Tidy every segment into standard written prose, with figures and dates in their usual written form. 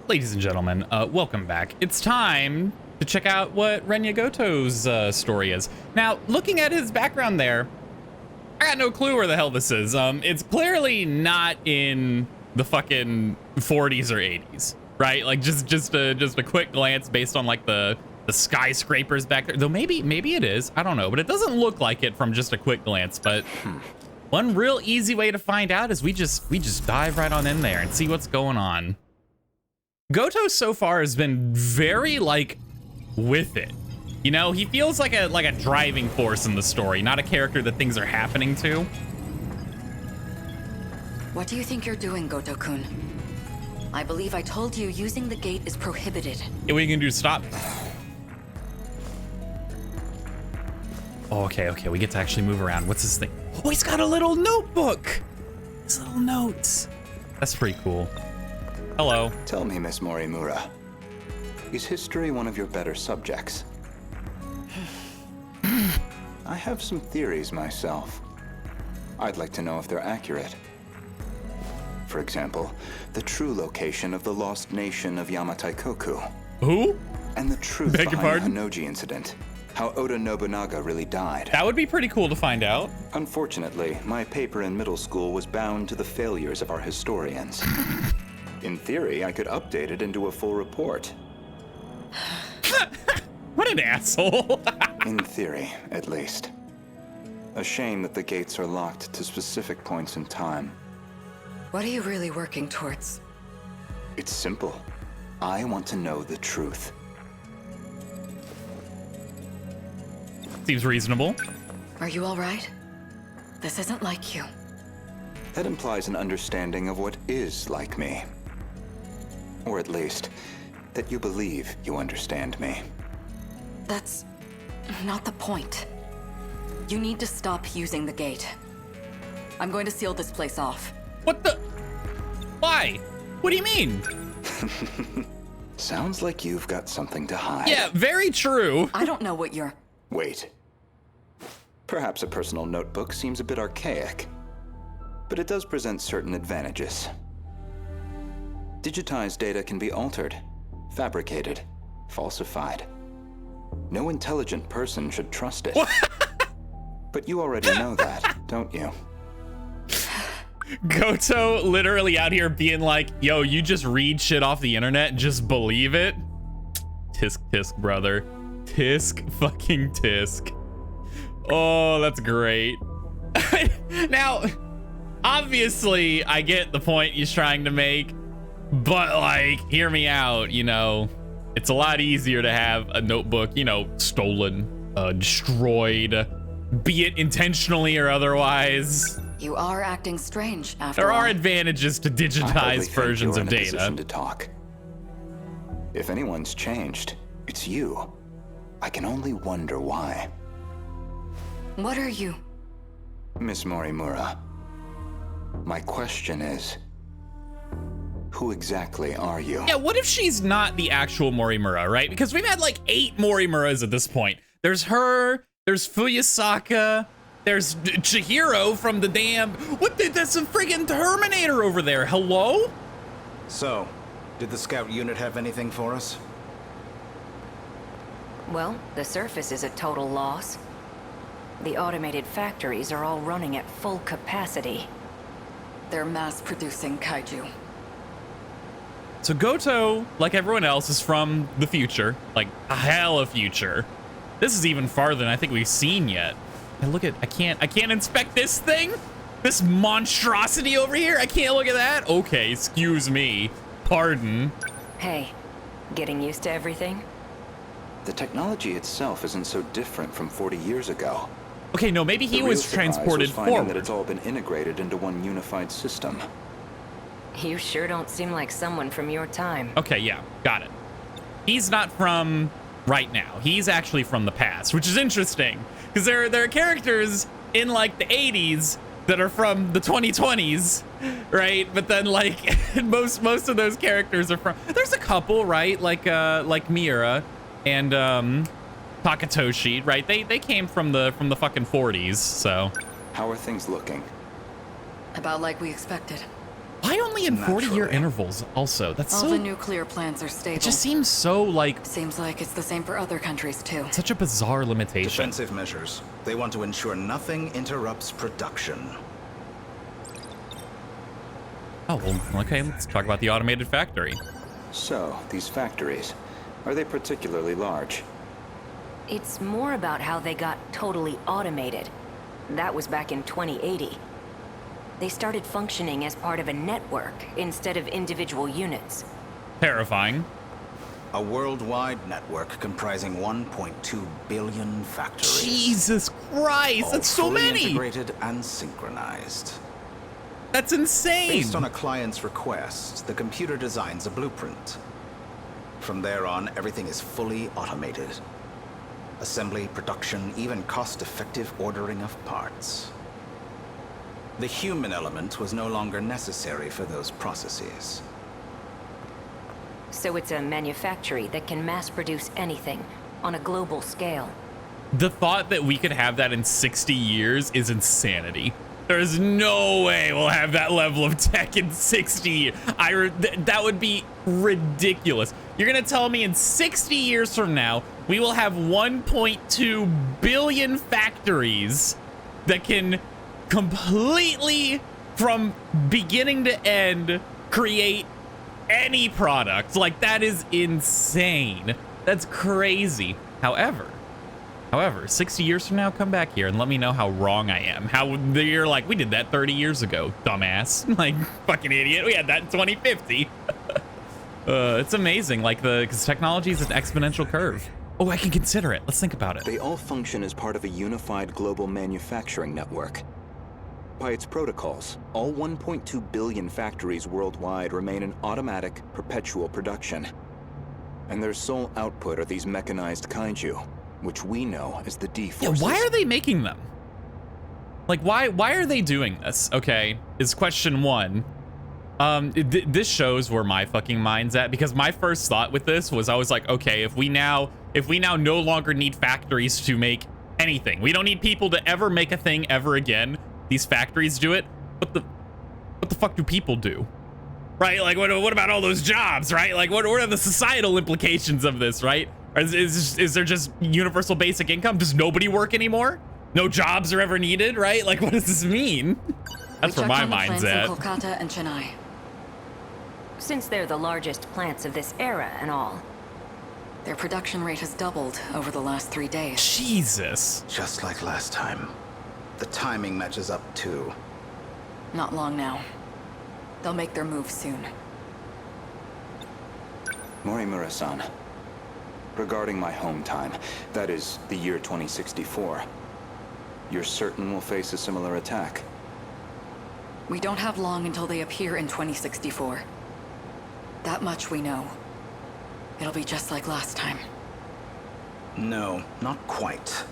Ladies and gentlemen, welcome back. It's time to check out what Renya Goto's story is. Now, looking at his background there, I got no clue where the hell this is. It's clearly not in the fucking 40s or 80s, right? Like just a quick glance based on like the skyscrapers back there. Though maybe it is. I don't know, but it doesn't look like it from just a quick glance. But one real easy way to find out is we just dive right on in there and see what's going on. Goto so far has been very like with it. You know, he feels like a driving force in the story, not a character that things are happening to. What do you think you're doing, Goto-kun? I believe I told you using the gate is prohibited. Yeah, what you can do to stop? Oh, okay, we get to actually move around. What's this thing? Oh, he's got a little notebook. His little notes. That's pretty cool. Hello. Tell me, Miss Morimura, is history one of your better subjects? I have some theories myself. I'd like to know if they're accurate. For example, the true location of the lost nation of Yamataikoku. Who? And the truth Beg your behind the pardon? Hanoji incident. How Oda Nobunaga really died. That would be pretty cool to find out. Unfortunately, my paper in middle school was bound to the failures of our historians. In theory, I could update it into a full report. What an asshole. In theory, at least. A shame that the gates are locked to specific points in time. What are you really working towards? It's simple. I want to know the truth. Seems reasonable. Are you all right? This isn't like you. That implies an understanding of what is like me. Or at least, that you believe you understand me. That's not the point. You need to stop using the gate. I'm going to seal this place off. What the? Why? What do you mean? Sounds like you've got something to hide. Yeah, very true. I don't know what you're... Wait. Perhaps a personal notebook seems a bit archaic, but it does present certain advantages. Digitized data can be altered, fabricated, falsified. No intelligent person should trust it. But you already know that, don't you? Goto literally out here being like, yo, you just read shit off the internet, just believe it. Tisk tisk, brother. Tisk fucking tisk. Oh, that's great. Now, obviously, I get the point he's trying to make, but like, hear me out, you know. It's a lot easier to have a notebook, you know, stolen, destroyed, be it intentionally or otherwise. You are acting strange after There all. are advantages to digitized versions of data. To talk. If anyone's changed, it's you. I can only wonder why. What are you? Miss Morimura, my question is, who exactly are you? Yeah, what if she's not the actual Morimura, right? Because we've had like 8 Morimuras at this point. There's her, there's Fuyasaka, there's Chihiro from the damn... That's a friggin' Terminator over there. Hello? So, did the scout unit have anything for us? Well, the surface is a total loss. The automated factories are all running at full capacity. They're mass-producing kaiju. So Goto, like everyone else, is from the future. Like, a hella future. This is even farther than I think we've seen yet. And look at... I can't inspect this thing? This monstrosity over here? I can't look at that? Okay, excuse me. Pardon. Hey, getting used to everything? The technology itself isn't so different from 40 years ago. Okay, no, maybe he The real was surprise transported was finding forward. that it's all been integrated into one unified system. You sure don't seem like someone from your time. Okay, yeah, got it. He's not from right now. He's actually from the past, which is interesting because there are characters in like the 80s that are from the 2020s, right? But then like most of those characters are from. There's a couple, right? Like Miura and Takatoshi, right? They came from the fucking 40s, so. How are things looking? About like we expected. Why only in 40-year intervals also? That's All so... the nuclear plants are stable. It just seems so, like... Seems like it's the same for other countries, too. Such a bizarre limitation. Defensive measures. They want to ensure nothing interrupts production. Oh, well, okay, let's talk about the automated factory. So, these factories, are they particularly large? It's more about how they got totally automated. That was back in 2080. They started functioning as part of a network instead of individual units. Terrifying. A worldwide network comprising 1.2 billion factories. Jesus Christ, that's so fully many! integrated and synchronized. That's insane! Based on a client's request, the computer designs a blueprint. From there on, everything is fully automated. Assembly, production, even cost-effective ordering of parts. The human element was no longer necessary for those processes. So it's a manufactory that can mass produce anything on a global scale. The thought that we could have that in 60 years is insanity. There's no way we'll have that level of tech in 60 years. That would be ridiculous. You're gonna tell me in 60 years from now, we will have 1.2 billion factories that can completely, from beginning to end, create any product. Like, that is insane. That's crazy. However, 60 years from now, come back here and let me know how wrong I am. How you're like, we did that 30 years ago, dumbass. Like, fucking idiot. We had that in 2050. It's amazing, like, because technology is an exponential curve. Oh, I can consider it. Let's think about it. They all function as part of a unified global manufacturing network. By its protocols, all 1.2 billion factories worldwide remain in automatic, perpetual production. And their sole output are these mechanized kaiju, which we know as the D-Forces. Yeah, why are they making them? Like, why are they doing this? Okay, is question one. This shows where my fucking mind's at, because my first thought with this was, I was like, okay, if we now no longer need factories to make anything, we don't need people to ever make a thing ever again. These factories do it. What the fuck do people do? Right? Like, what about all those jobs, right? Like, what are the societal implications of this, right? Is there just universal basic income? Does nobody work anymore? No jobs are ever needed, right? Like, what does this mean? That's where my mind's at. Kolkata and Chennai. Since they're the largest plants of this era and all. Their production rate has doubled over the last 3 days. Jesus. Just like last time. The timing matches up too. Not long now. They'll make their move soon. Morimura-san, regarding my home time, that is, the year 2064, you're certain we'll face a similar attack? We don't have long until they appear in 2064. That much we know. It'll be just like last time. No, not quite.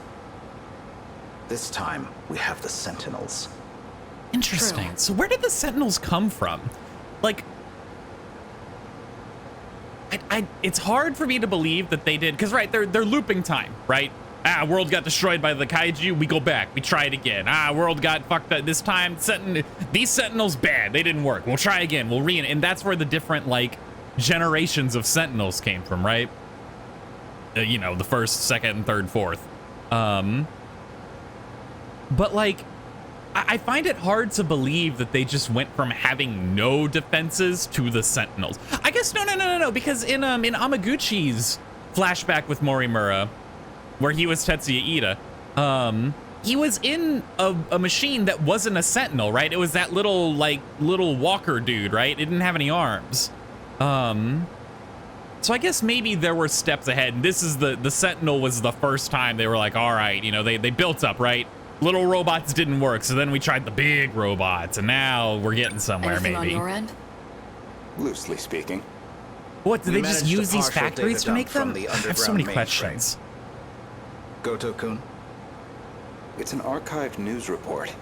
This time, we have the Sentinels. Interesting. True. So where did the Sentinels come from? Like, it's hard for me to believe that they did, because, right, they're looping time, right? Ah, world got destroyed by the kaiju, we go back, we try it again. Ah, world got fucked up this time, these Sentinels bad, they didn't work. We'll try again, and that's where the different, like, generations of Sentinels came from, right? You know, the first, second, and third, fourth. But, like, I find it hard to believe that they just went from having no defenses to the Sentinels. I guess no, because in Amaguchi's flashback with Morimura, where he was Tetsuya Ida, he was in a machine that wasn't a Sentinel, right? It was that little walker dude, right? It didn't have any arms. So I guess maybe there were steps ahead. This is the Sentinel was the first time they were like, all right, you know, they built up, right? Little robots didn't work, so then we tried the big robots, and now we're getting somewhere. Anything maybe on your end? Loosely speaking. What, did they just managed use a these partial factories data to make dump them? from the I have so underground many mainframe. questions. Goto-kun? It's an archived news report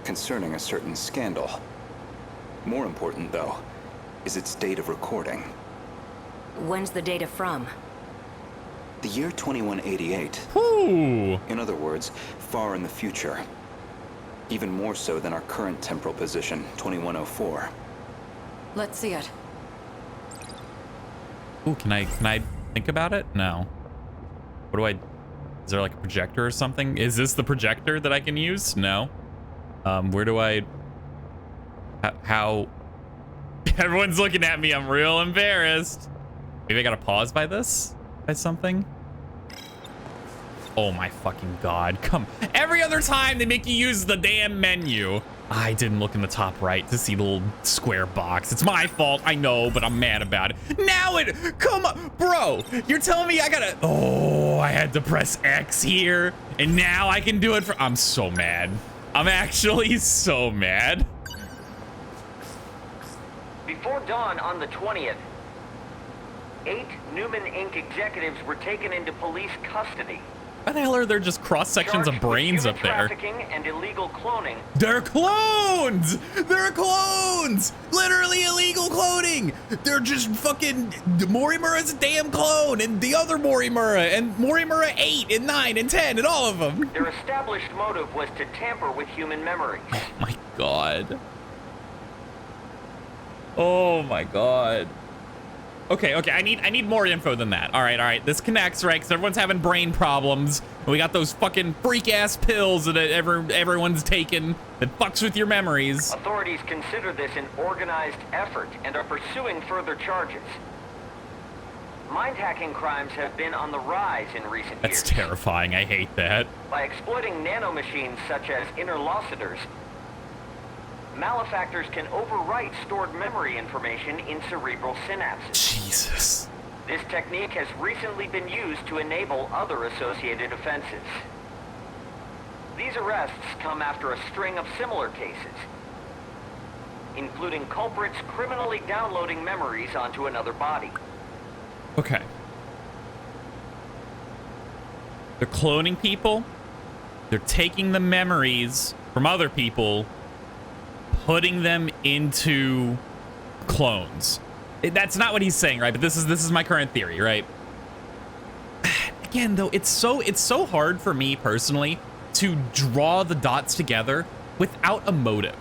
concerning a certain scandal. More important, though, is its date of recording. When's the data from? The year 2188. Ooh. In other words, far in the future. Even more so than our current temporal position, 2104. Let's see it. Ooh, can I think about it? No. What do I... Is there like a projector or something? Is this the projector that I can use? No. Where do I... How... Everyone's looking at me. I'm real embarrassed. Maybe I gotta pause by this? By something? Oh my fucking god. Come. Every other time they make you use the damn menu. I didn't look in the top right to see the little square box. It's my fault, I know, but I'm mad about it. Now it, come on, bro. You're telling me I gotta, oh, I had to press X here. And now I can do it I'm so mad. I'm actually so mad. Before dawn on the 20th, 8 Newman Inc. executives were taken into police custody. Why the hell are there just cross sections of brains up there? Trafficking and illegal cloning. They're clones! They're clones! Literally illegal cloning! They're just fucking... Morimura's a damn clone, and the other Morimura, and Morimura 8, and 9, and 10, and all of them. Their established motive was to tamper with human memory. Oh my god. Oh my god. Okay, I need more info than that. All right. This connects, right? Because everyone's having brain problems. And we got those fucking freak-ass pills that everyone's taking that fucks with your memories. Authorities consider this an organized effort and are pursuing further charges. Mind-hacking crimes have been on the rise in recent years. That's terrifying. I hate that. By exploiting nanomachines such as interlocutors, malefactors can overwrite stored memory information in cerebral synapses. Jesus. This technique has recently been used to enable other associated offenses. These arrests come after a string of similar cases, including culprits criminally downloading memories onto another body. Okay. They're cloning people. They're taking the memories from other people, putting them into clones. That's not what he's saying, right? But this is my current theory, right? Again, though, it's so hard for me personally to draw the dots together without a motive.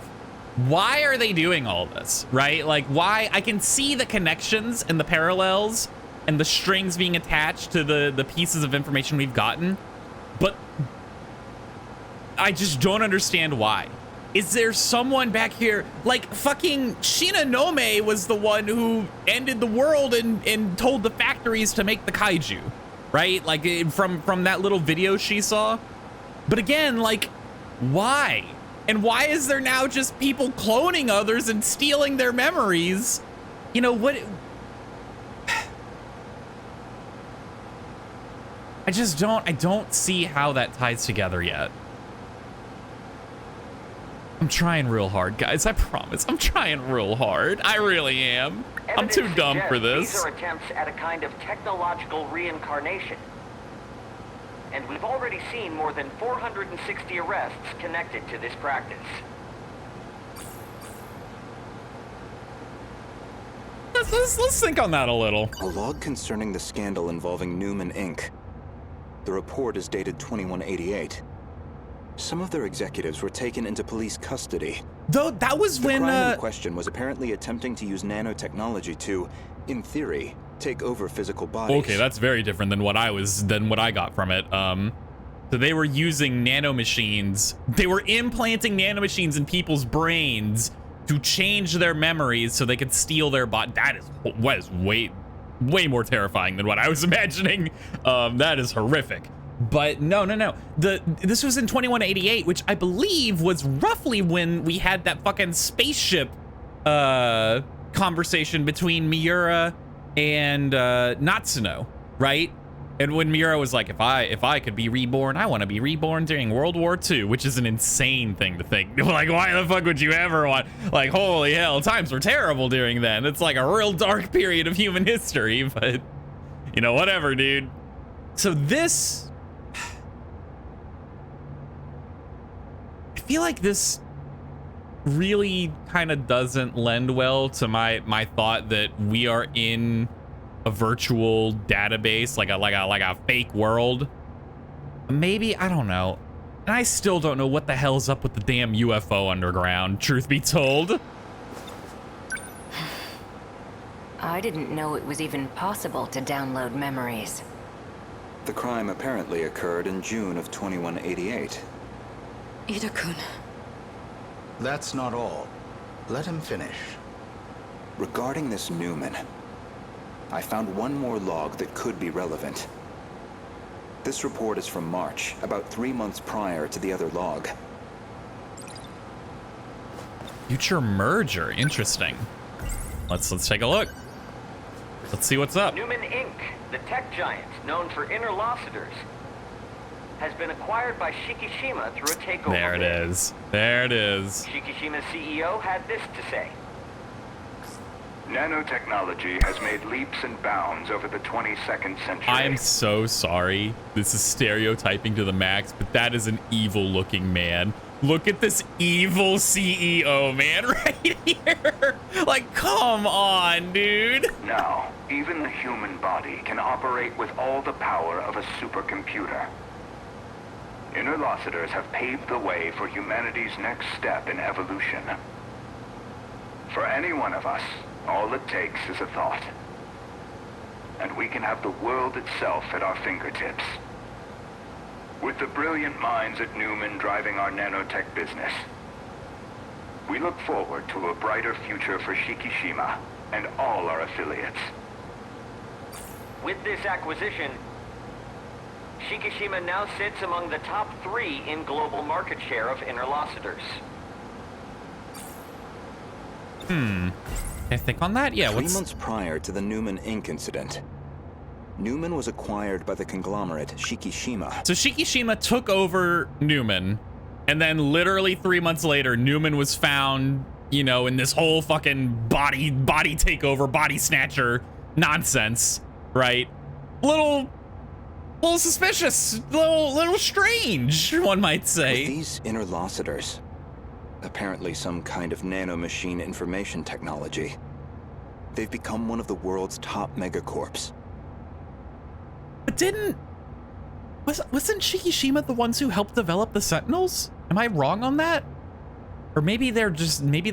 Why are they doing all this, right? Like, why? I can see the connections and the parallels and the strings being attached to the pieces of information we've gotten, but I just don't understand why. Is there someone back here, like fucking Shinonome was the one who ended the world and told the factories to make the kaiju, right? Like from that little video she saw. But again, like, why? And why is there now just people cloning others and stealing their memories? You know what? I don't see how that ties together yet. I'm trying real hard, guys. I promise. I'm trying real hard. I really am. I'm too dumb for this. These are attempts at a kind of technological reincarnation. And we've already seen more than 460 arrests connected to this practice. Let's think on that a little. A log concerning the scandal involving Newman Inc. The report is dated 2188. Some of their executives were taken into police custody. Though that was when the crime in question was apparently attempting to use nanotechnology to, in theory, take over physical bodies. Okay, that's very different than what I got from it. So they were using nanomachines. They were implanting nanomachines in people's brains to change their memories so they could steal their body. That is way more terrifying than what I was imagining. That is horrific. But no. This was in 2188, which I believe was roughly when we had that fucking spaceship conversation between Miura and Natsuno, right? And when Miura was like, if I could be reborn, I want to be reborn during World War II, which is an insane thing to think. Like, why the fuck would you ever want? Like, holy hell, times were terrible during then. It's like a real dark period of human history, but you know, whatever, dude. So this, I feel like this really kind of doesn't lend well to my thought that we are in a virtual database, like a fake world. Maybe, I don't know. And I still don't know what the hell's up with the damn UFO underground, truth be told. I didn't know it was even possible to download memories. The crime apparently occurred in June of 2188. Ida-kun. That's not all. Let him finish. Regarding this Newman, I found one more log that could be relevant. This report is from March, about 3 months prior to the other log. Future merger, interesting. Let's take a look. Let's see what's up. Newman Inc., the tech giant known for interlocutors, has been acquired by Shikishima through a takeover. There it is. There it is. Shikishima's CEO had this to say. Nanotechnology has made leaps and bounds over the 22nd century. I am so sorry. This is stereotyping to the max, but that is an evil looking man. Look at this evil CEO, man, right here. Like, come on, dude. Now, even the human body can operate with all the power of a supercomputer. Interlocutors have paved the way for humanity's next step in evolution. For any one of us, all it takes is a thought. And we can have the world itself at our fingertips. With the brilliant minds at Newman driving our nanotech business, we look forward to a brighter future for Shikishima and all our affiliates. With this acquisition, Shikishima now sits among the top 3 in global market share of interlocutors. Can I think on that? Yeah, 3 months prior to the Newman Inc. incident, Newman was acquired by the conglomerate Shikishima. So Shikishima took over Newman, and then literally 3 months later, Newman was found, you know, in this whole fucking body takeover, body snatcher nonsense, right? Little suspicious, little strange, one might say. With these interlocutors, apparently some kind of nanomachine information technology, they've become one of the world's top megacorps. But wasn't Shikishima the ones who helped develop the Sentinels? Am I wrong on that? Or maybe their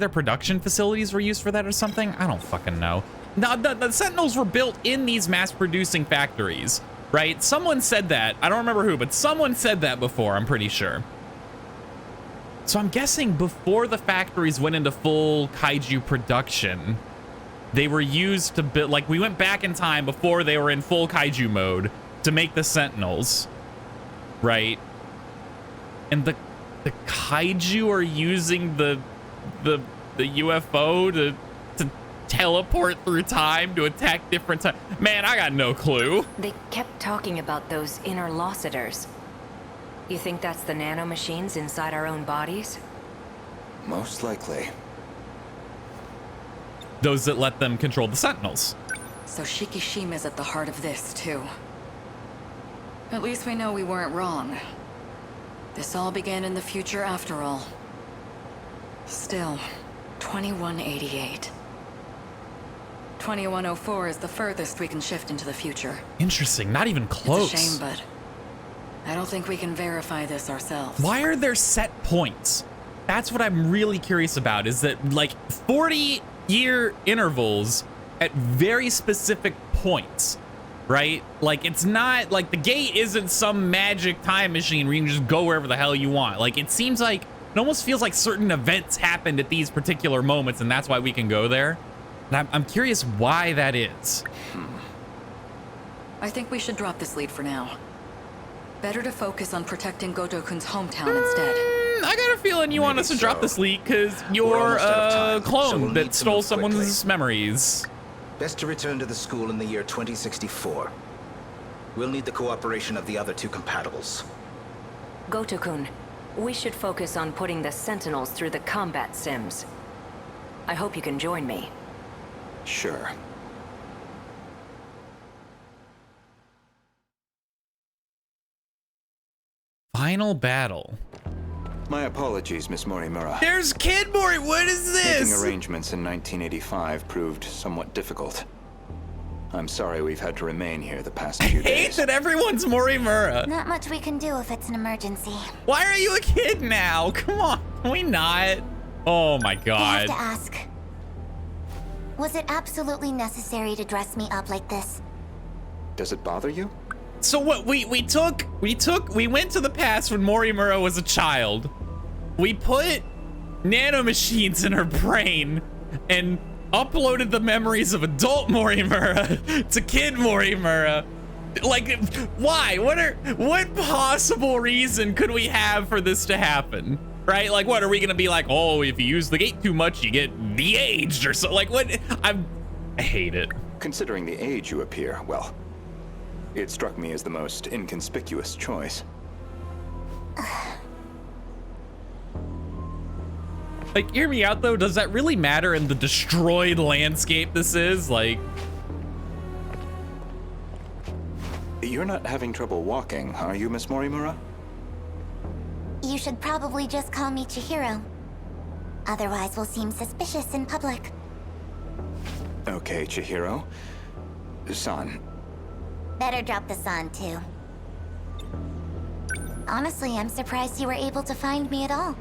production facilities were used for that or something? I don't fucking know. Now, the Sentinels were built in these mass-producing factories, right? Someone said that. I don't remember who, but someone said that before, I'm pretty sure. So I'm guessing before the factories went into full kaiju production, they were used to build, like, we went back in time before they were in full kaiju mode to make the Sentinels, right? And the kaiju are using the UFO to teleport through time to attack different time. Man, I got no clue. They kept talking about those interlocutors. You think that's the nanomachines inside our own bodies? Most likely. Those that let them control the Sentinels. So Shikishima's at the heart of this, too. At least we know we weren't wrong. This all began in the future after all. Still, 2188. 2104 is the furthest we can shift into the future. Interesting, not even close. It's a shame, but I don't think we can verify this ourselves. Why are there set points? That's what I'm really curious about, is that like 40-year intervals at very specific points, right? Like, it's not like the gate isn't some magic time machine where you can just go wherever the hell you want. Like, it seems like, it almost feels like certain events happened at these particular moments, and that's why we can go there. And I'm curious why that is. I think we should drop this lead for now. Better to focus on protecting Goto-kun's hometown instead. I got a feeling you want us to drop this leak because you're almost out of a time, clone so we'll that need to stole move someone's quickly. memories. Best to return to the school in the year 2064. We'll need the cooperation of the other 2 compatibles. Goto-kun, we should focus on putting the Sentinels through the combat sims. I hope you can join me. Sure. Final battle. My apologies, Miss Morimura. There's Kid Mori. What is Making this? arrangements in 1985 proved somewhat difficult. I'm sorry we've had to remain here the past few Hate days. that everyone's Morimura. Not much we can do if it's an emergency. Why are you a kid now? Come on, can we not? Oh my I have god. to ask. Was it absolutely necessary to dress me up like this? Does it bother you? So what we went to the past when Morimura was a child. We put nanomachines in her brain and uploaded the memories of adult Morimura to kid Morimura. Like, why? What possible reason could we have for this to happen? Right? Like, what are we gonna be like? Oh, if you use the gate too much, you get de-aged or so. Like, what? I hate it. Considering the age you appear, well, it struck me as the most inconspicuous choice. Like, hear me out though. Does that really matter in the destroyed landscape this is? Like, You're not having trouble walking, are you, Miss Morimura? You should probably just call me Chihiro. Otherwise, we'll seem suspicious in public. Okay, Chihiro. San. Better drop the san, too. Honestly, I'm surprised you were able to find me at all.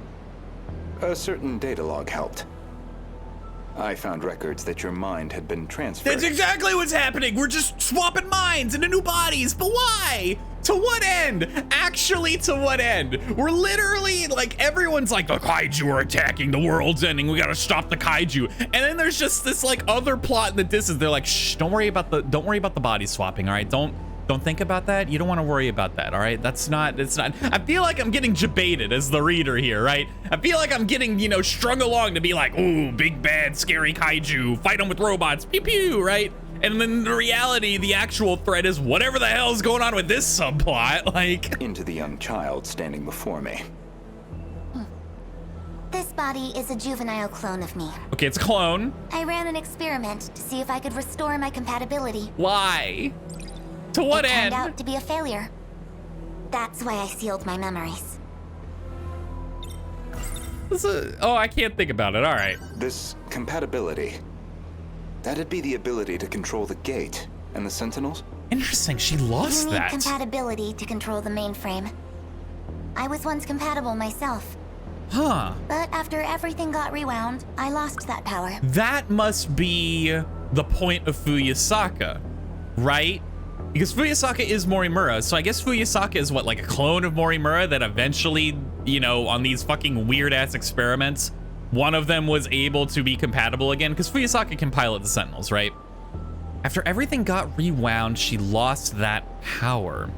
A certain data log helped. I found records that your mind had been transferred. that's exactly what's happening. We're just swapping minds into new bodies. But why? To what end? Actually, to what end? We're literally like, everyone's like, the kaiju are attacking, the world's ending, we gotta stop the kaiju. And then there's just this like other plot in the distance. They're like, shh, don't worry about the body swapping, all right? Don't think about that. You don't want to worry about that, all right? It's not. I feel like I'm getting debated as the reader here, right? I feel like I'm getting, you know, strung along to be like, ooh, big bad scary kaiju, fight them with robots, pew pew, right? And then the reality, the actual threat is whatever the hell's going on with this subplot, like. Into the young child standing before me. This body is a juvenile clone of me. Okay, it's a clone. I ran an experiment to see if I could restore my compatibility. Why? To what It end? turned out to be a failure. That's why I sealed my memories. Oh, I can't think about it. All right. This compatibility, that'd be the ability to control the gate and the Sentinels? Interesting. She lost You need that. compatibility to control the mainframe. I was once compatible myself, Huh. but after everything got rewound, I lost that power. That must be the point of Fuyusaka, right? Because Fuyusaka is Morimura, so I guess Fuyusaka is what, like a clone of Morimura that eventually, you know, on these fucking weird-ass experiments, one of them was able to be compatible again, because Fuyusaka can pilot the Sentinels, right? After everything got rewound, she lost that power.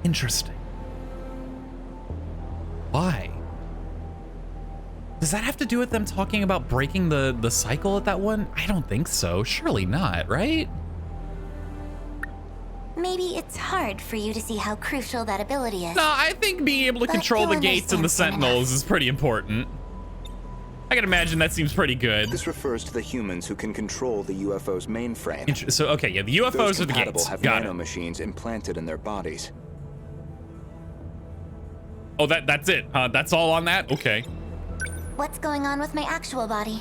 Interesting. Why? Does that have to do with them talking about breaking the cycle at that one? I don't think so. Surely not, right? Maybe it's hard for you to see how crucial that ability is. No, I think being able to But control the you'll gates and the understand soon Sentinels is pretty important. I can imagine that seems pretty good. This refers to the humans who can control the UFO's mainframe. So, okay, yeah, the Those UFOs are the compatible gates. have Got it. nanomachines implanted in their bodies. Oh, that's it, huh? That's all on that? Okay. What's going on with my actual body?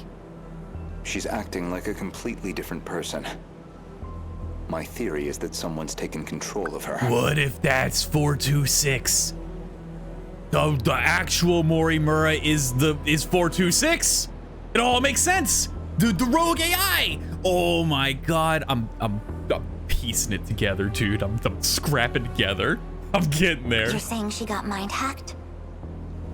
She's acting like a completely different person. My theory is that someone's taken control of her. What if that's 426? The actual Morimura is 426? It all makes sense. The rogue AI. Oh my god, I'm piecing it together, dude. I'm scrapping together. I'm getting there. You're saying she got mind hacked?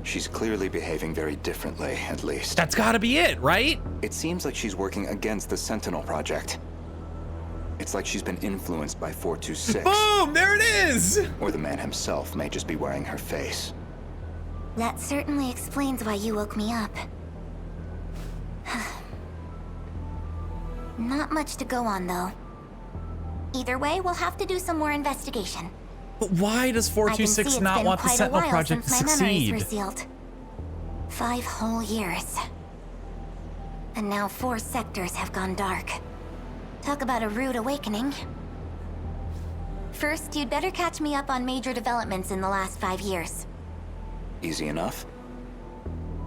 She's clearly behaving very differently, at least. That's gotta be it, right? It seems like she's working against the Sentinel project. It's like she's been influenced by 426. Boom, there it is. Or the man himself may just be wearing her face. That certainly explains why you woke me up. Not much to go on, though. Either way, we'll have to do some more investigation. But why does I can see 426 it's not been want the quite a Sentinel while project to since my memories succeed? were sealed. 5 whole years. And now 4 sectors have gone dark. Talk about a rude awakening. First, you'd better catch me up on major developments in the last 5 years. Easy enough.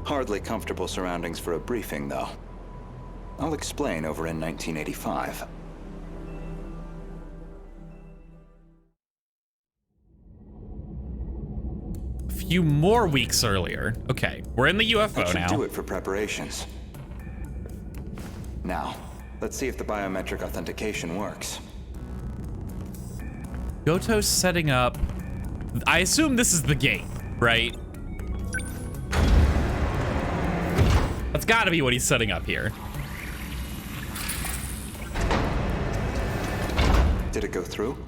Hardly comfortable surroundings for a briefing, though. I'll explain over in 1985. few more weeks earlier. Okay, we're in the UFO That should now. do it for preparations. Now, let's see if the biometric authentication works. Goto's setting up. I assume this is the gate, right? That's got to be what he's setting up here. Did it go through?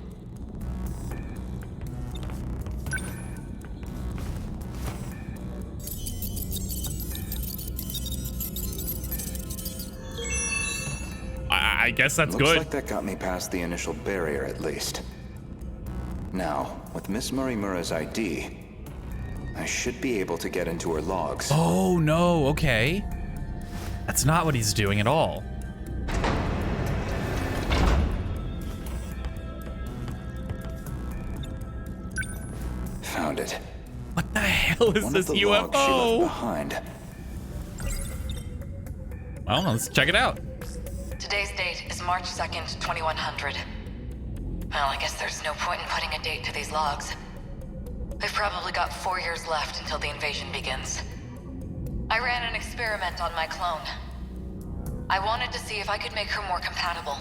I guess that's Looks good. like that got me past the initial barrier, at least. Now, with Miss Morimura's ID, I should be able to get into her logs. Oh, no, okay. That's not what he's doing at all. Found it. What the hell is One this of the logs she left UFO? behind. Well, let's check it out. Today's date is March 2nd, 2100. Well, I guess there's no point in putting a date to these logs. We've probably got 4 years left until the invasion begins. I ran an experiment on my clone. I wanted to see if I could make her more compatible.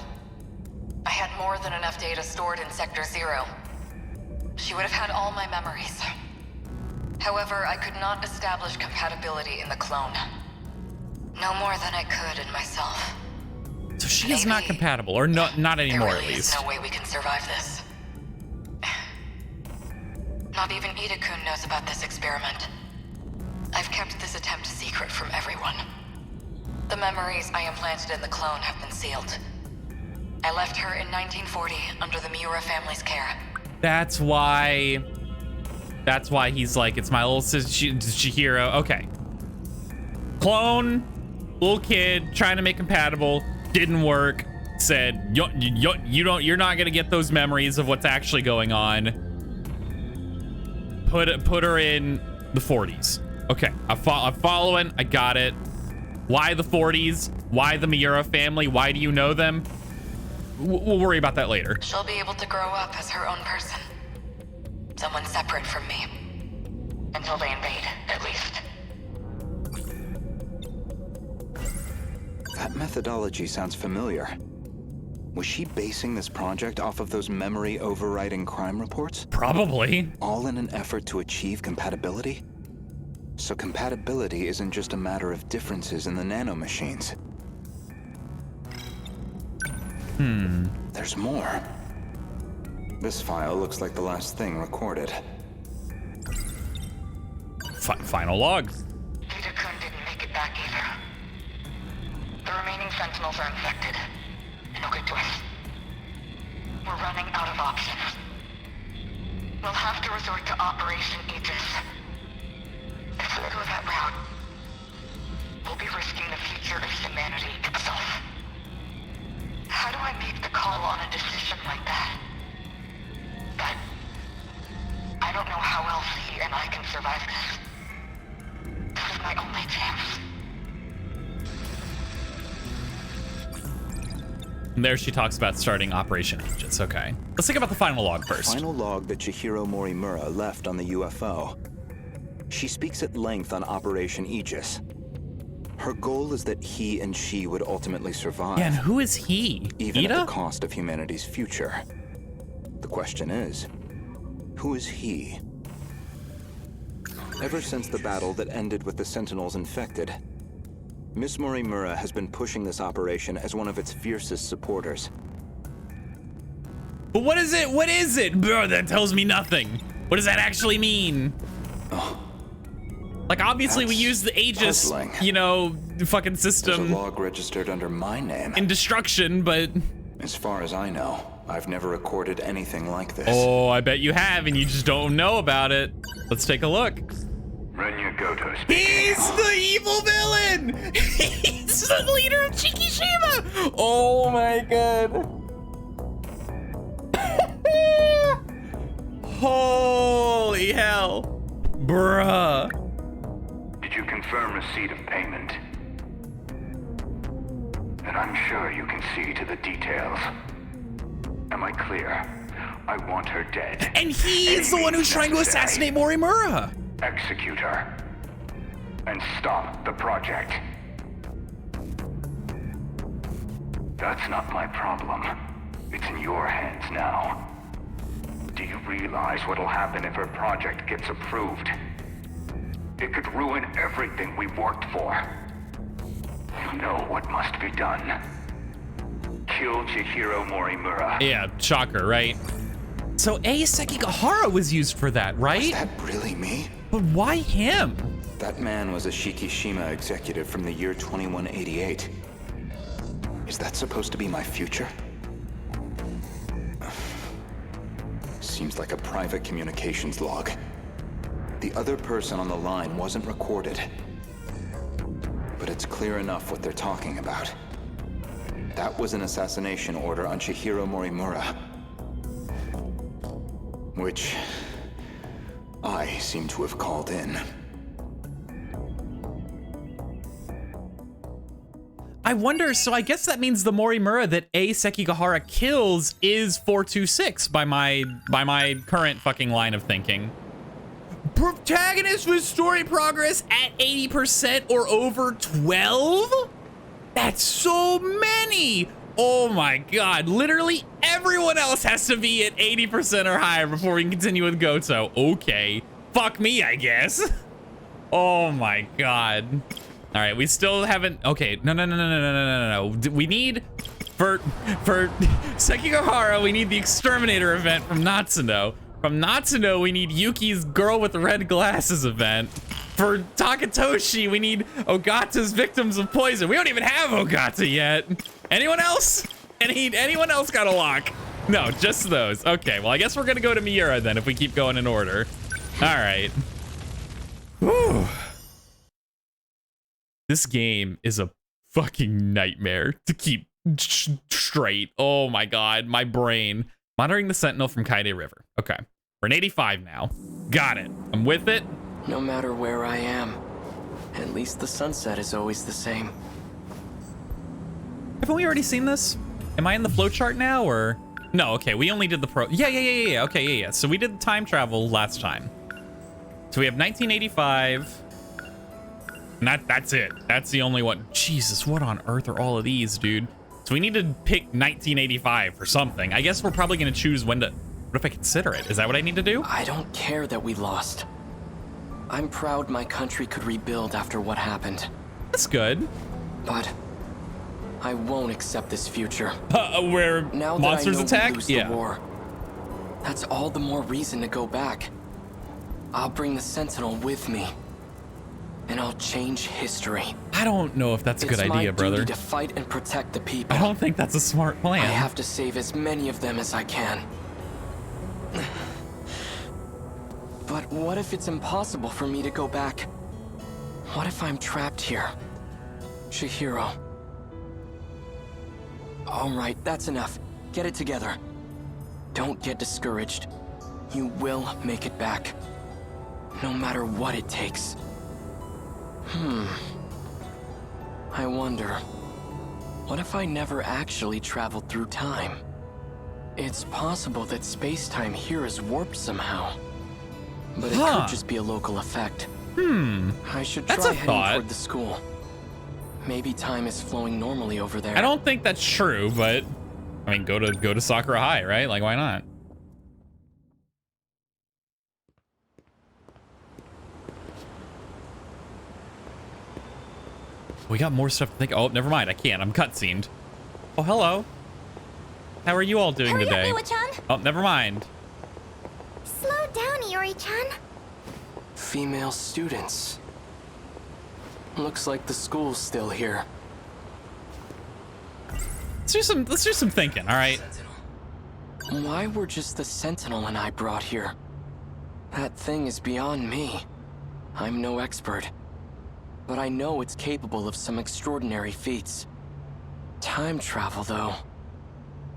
I had more than enough data stored in Sector 0. She would have had all my memories. However, I could not establish compatibility in the clone. No more than I could in myself. So she is not compatible, or not anymore There at really is least. no way we can survive this. Not even Ida-kun knows about this experiment. I've kept this attempt secret from everyone. The memories I implanted in the clone have been sealed. I left her in 1940 under the Miura family's care. That's why he's like, it's my little sister Chihiro. Okay. Clone, little kid, trying to make compatible, didn't work. Said, you're not gonna get those memories of what's actually going on. Put her in the 40s. Okay, I'm following. I got it. Why the 40s? Why the Miura family? Why do you know them? We'll worry about that later. She'll be able to grow up as her own person. Someone separate from me. Until they invade, at least. That methodology sounds familiar. Was she basing this project off of those memory overriding crime reports? Probably. All in an effort to achieve compatibility? So compatibility isn't just a matter of differences in the nanomachines. There's more. This file looks like the last thing recorded. Final log. Ida-kun didn't make it back either. The remaining Sentinels are infected. No good to us. We're running out of options. We'll have to resort to Operation Aegis. If we go that route, we'll be risking the future of humanity itself. How do I make the call on a decision like that? But I don't know how else he and I can survive this. This is my only chance. And there she talks about starting Operation Aegis. Okay. Let's think about the final log first. Final log that Chihiro Morimura left on the UFO. She speaks at length on Operation Aegis. Her goal is that he and she would ultimately survive. Yeah, and who is he? Even Ida? at the cost of humanity's future. The question is, who is he? Ever since the battle that ended with the Sentinels infected, Miss Morimura has been pushing this operation as one of its fiercest supporters. But what is it? What is it? Bro, that tells me nothing. What does that actually mean? Like, obviously we That's use the Aegis, puzzling. you know, fucking There's system a log registered under my name. in destruction, but... As far as I know, I've never recorded anything like this. Oh, I bet you have, and you just don't know about it. Let's take a look. Renya Goto speaking. He's the evil villain! He's the leader of Chikishima! Oh my god. Holy hell. Bruh. Did you confirm receipt of payment? And I'm sure you can see to the details. Am I clear? I want her dead. And he's the one who's trying to assassinate Morimura. Execute her. And stop the project. That's not my problem. It's in your hands now. Do you realize what'll happen if her project gets approved? It could ruin everything we've worked for. You know what must be done. Kill Chihiro Morimura. Yeah, shocker, right? So Sekigahara was used for that, right? Is that really me? But why him? That man was a Shikishima executive from the year 2188. Is that supposed to be my future? Seems like a private communications log. The other person on the line wasn't recorded. But it's clear enough what they're talking about. That was an assassination order on Chihiro Morimura. Which I seem to have called in. I wonder, so I guess that means the Morimura that Sekigahara kills is 426 by my current fucking line of thinking. Protagonist with story progress at 80% or over 12? That's so many! Oh my god, literally everyone else has to be at 80% or higher before we can continue with Goto. Okay, fuck me, I guess. Oh my god. All right, we still haven't, okay, no. We need, for Sekigahara, we need the Exterminator event from Natsuno. From Natsuno, we need Yuki's Girl with the Red Glasses event. For Takatoshi, we need Ogata's Victims of Poison. We don't even have Ogata yet. Anyone else? Anyone else got a lock? No, just those. Okay, well, I guess we're gonna go to Miura then if we keep going in order. All right. Whew. This game is a fucking nightmare to keep straight. Oh my god, my brain. Monitoring the Sentinel from Kaide River. Okay, we're in 85 now. Got it. I'm with it. No matter where I am, at least the sunset is always the same. Haven't we already seen this? Am I in the flowchart now, or? No, okay, we only did the pro. Yeah. Okay, yeah. So we did the time travel last time. So we have 1985. And that's it. That's the only one. Jesus, what on earth are all of these, dude? So we need to pick 1985 for something. I guess we're probably going to choose when to... What if I consider it? Is that what I need to do? I don't care that we lost. I'm proud my country could rebuild after what happened. That's good. But I won't accept this future. Where now monsters that I know attack? We lose the war, that's all the more reason to go back. I'll bring the Sentinel with me. And I'll change history. I don't know if that's a good idea, brother. It's my duty to fight and protect the people. I don't think that's a smart plan. I have to save as many of them as I can. But what if it's impossible for me to go back? What if I'm trapped here? Chihiro. All right, that's enough. Get it together. Don't get discouraged. You will make it back. No matter what it takes. I wonder, what if I never actually traveled through time? It's possible that space-time here is warped somehow. But it could just be a local effect. I should try heading toward the school. Maybe time is flowing normally over there. I don't think that's true, but I mean, go to Sakura High, right? Like, why not? We got more stuff to think. Oh, never mind. I can't. I'm cutscened. Oh, hello. How are you all doing today? Oh, never mind. Slow down, Iori-chan. Female students. Looks like the school's still here. Let's do some thinking, all right? Why were just the Sentinel and I brought here? That thing is beyond me. I'm no expert. But I know it's capable of some extraordinary feats. Time travel, though.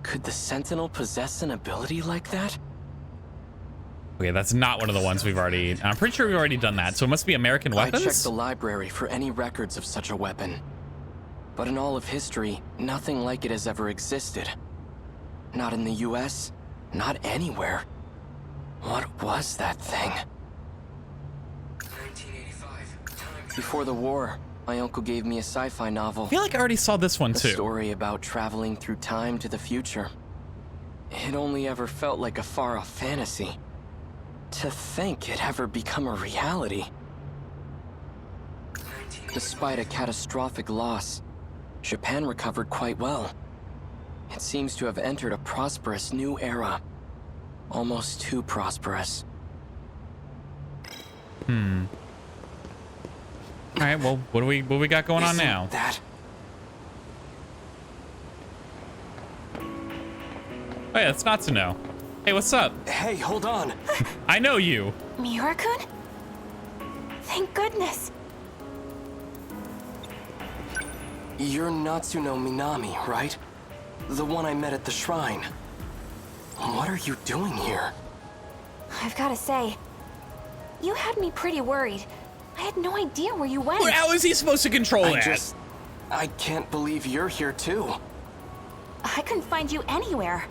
Could the Sentinel possess an ability like that? Okay, that's not one of the ones we've already... I'm pretty sure we've already done that, so it must be American weapons? I checked the library for any records of such a weapon. But in all of history, nothing like it has ever existed. Not in the US, not anywhere. What was that thing? Before the war, my uncle gave me a sci-fi novel. I feel like I already saw this one too. A story about traveling through time to the future. It only ever felt like a far-off fantasy. To think it ever become a reality. Despite a catastrophic loss, Japan recovered quite well. It seems to have entered a prosperous new era. Almost too prosperous. All right, well, what do we got going on now? That Oh yeah, it's not to know. Hey, what's up? Hey, hold on. I know you. Miura-kun? Thank goodness. You're Natsuno Minami, right? The one I met at the shrine. What are you doing here? I've got to say, you had me pretty worried. I had no idea where you went. How is he supposed to control that? I can't believe you're here too. I couldn't find you anywhere.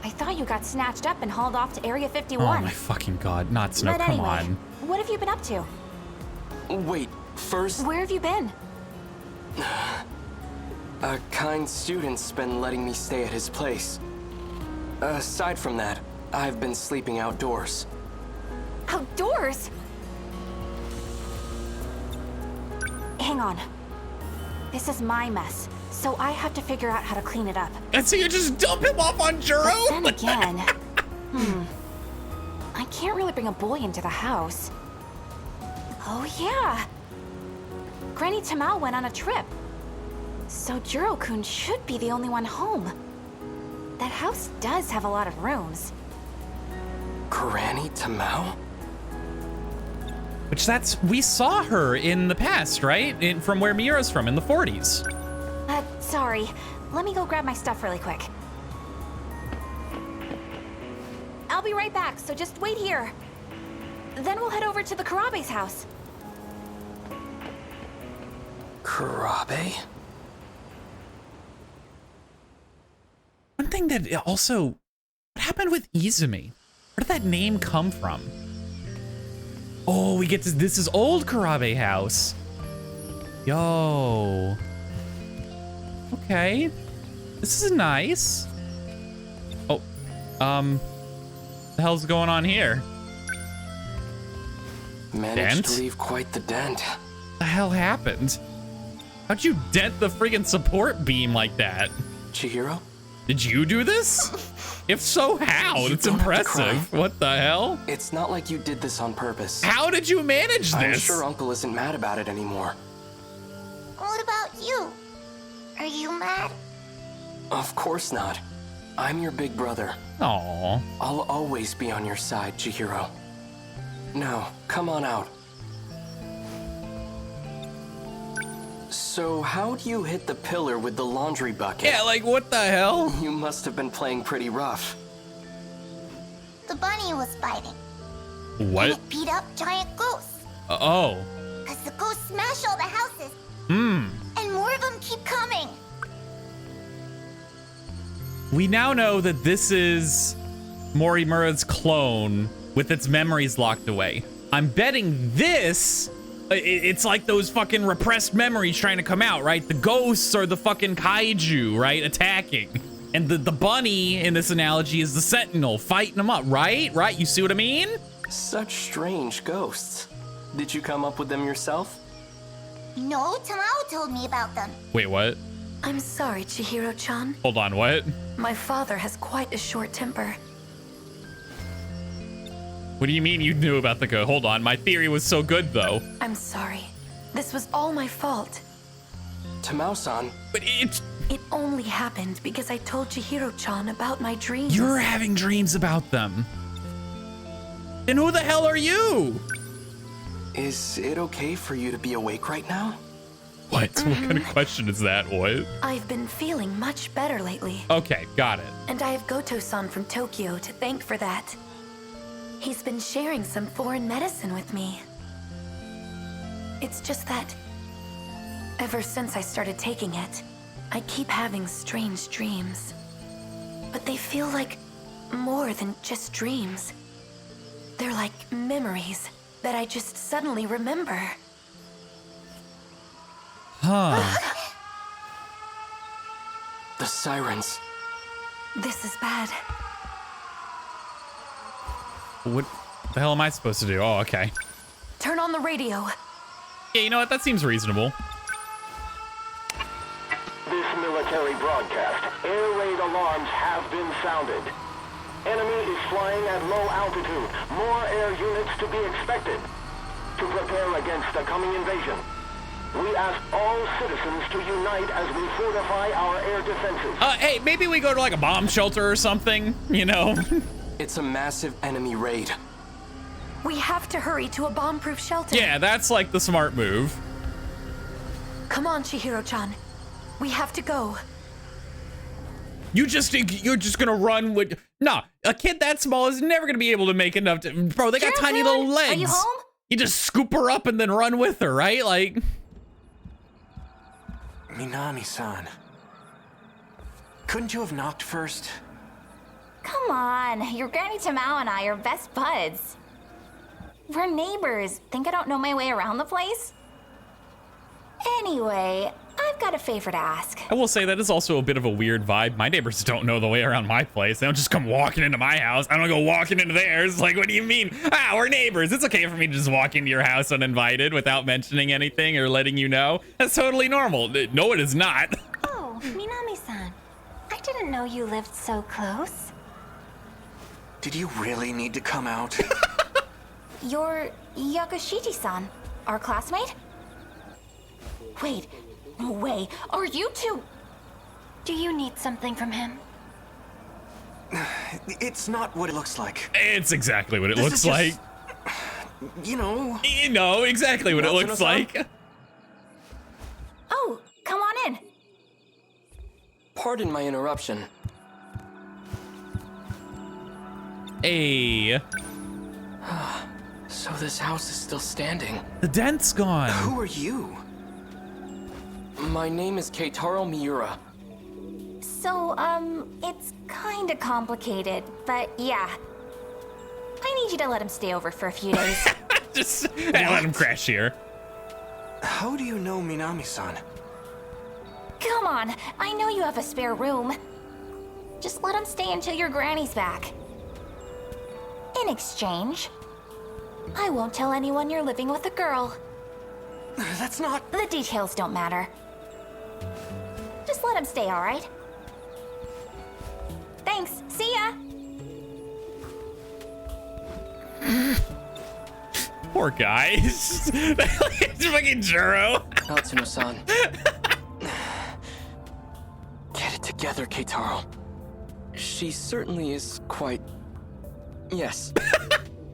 I thought you got snatched up and hauled off to Area 51. Oh my fucking god, Natsuno, But come anyway, on. what have you been up to? Wait, first, Where have you been? a kind student's been letting me stay at his place. Aside from that, I've been sleeping outdoors. Outdoors? Hang on. This is my mess, so I have to figure out how to clean it up. And so you just dump him off on Juro? But then again, I can't really bring a boy into the house. Oh yeah. Granny Tamao went on a trip. So Juro-kun should be the only one home. That house does have a lot of rooms. Granny Tamao? Which we saw her in the past, right? From where Miura's from, in the 40s. Sorry. Let me go grab my stuff really quick. I'll be right back, so just wait here. Then we'll head over to the Karabe's house. Karabe? One thing that also, what happened with Izumi? Where did that name come from? Oh, we get to, this is old Karabe house. Yo. Okay. This is nice. Oh, the hell's going on here? Managed Dent? to leave quite the dent. What the hell happened? How'd you dent the friggin' support beam like that? Chihiro? Did you do this? If so, how? You It's don't have to impressive. cry. What the hell? It's not like you did this on purpose. How did you manage this? I'm sure Uncle isn't mad about it anymore. What about you? Are you mad? Of course not. I'm your big brother. Aw. I'll always be on your side, Chihiro. Now, come on out. So, how'd you hit the pillar with the laundry bucket? Yeah, like what the hell? You must have been playing pretty rough. The bunny was fighting. What? It beat up giant ghosts. Oh. Cause the ghosts smash all the houses. Hmm. And more of them keep coming. We now know that this is Morimura's clone with its memories locked away. I'm betting this, it's like those fucking repressed memories trying to come out, right? The ghosts are the fucking kaiju, right? Attacking. And the bunny in this analogy is the sentinel fighting them up, right? Right? You see what I mean? Such strange ghosts. Did you come up with them yourself? No, Tamao told me about them. Wait, what? I'm sorry, Chihiro-chan. Hold on, what? My father has quite a short temper. What do you mean you knew about the ghost? Hold on, my theory was so good though. I'm sorry. This was all my fault. Tamao-san. But it's... It only happened because I told Chihiro-chan about my dreams. You're having dreams about them. Then who the hell are you? Is it okay for you to be awake right now? What? What kind of question is that? What? I've been feeling much better lately. Okay, got it. And I have Goto-san from Tokyo to thank for that. He's been sharing some foreign medicine with me. It's just that ever since I started taking it, I keep having strange dreams. But they feel like more than just dreams. They're like memories that I just suddenly remember. Huh. The sirens. This is bad. What the hell am I supposed to do? Oh, okay. Turn on the radio. Yeah, you know what? That seems reasonable. This military broadcast. Air raid alarms have been sounded. Enemy is flying at low altitude. More air units to be expected. To prepare against the coming invasion. We ask all citizens to unite as we fortify our air defenses. Hey, maybe we go to like a bomb shelter or something, you know? It's a massive enemy raid. We have to hurry to a bomb-proof shelter. Yeah, that's like the smart move. Come on, Chihiro-chan. We have to go. You're just gonna run with... Nah, a kid that small is never gonna be able to make enough to... Bro, they got tiny little legs. Are you home? You just scoop her up and then run with her, right? Like... Minami-san. Couldn't you have knocked first? Come on, your Granny Tamao and I are best buds. We're neighbors. Think I don't know my way around the place? Anyway, I've got a favor to ask. I will say that is also a bit of a weird vibe. My neighbors don't know the way around my place. They don't just come walking into my house. I don't go walking into theirs. Like, what do you mean? Ah, we're neighbors. It's okay for me to just walk into your house uninvited without mentioning anything or letting you know. That's totally normal. No, it is not. Oh, Minami-san. I didn't know you lived so close. Did you really need to come out? You're Yakushiji-san, our classmate? Wait, no way. Are you two? Do you need something from him? It's not what it looks like. It's exactly what it This looks is just, like. You know. You know exactly what it looks Natsuno-san? like. Oh, come on in. Pardon my interruption. Hey, So this house is still standing. the dent's gone. Who are you? My name is Keitaro Miura. So, it's kinda complicated, but yeah. I need you to let him stay over for a few days. Just let him crash here. How do you know Minami-san? Come on, I know you have a spare room. Just let him stay until your granny's back. In exchange, I won't tell anyone you're living with a girl. That's not... The details don't matter. Just let him stay, all right? Thanks, see ya! Poor guy. It's fucking Juro. Natsuno-san. Get it together, Keitaro. She certainly is quite... Yes.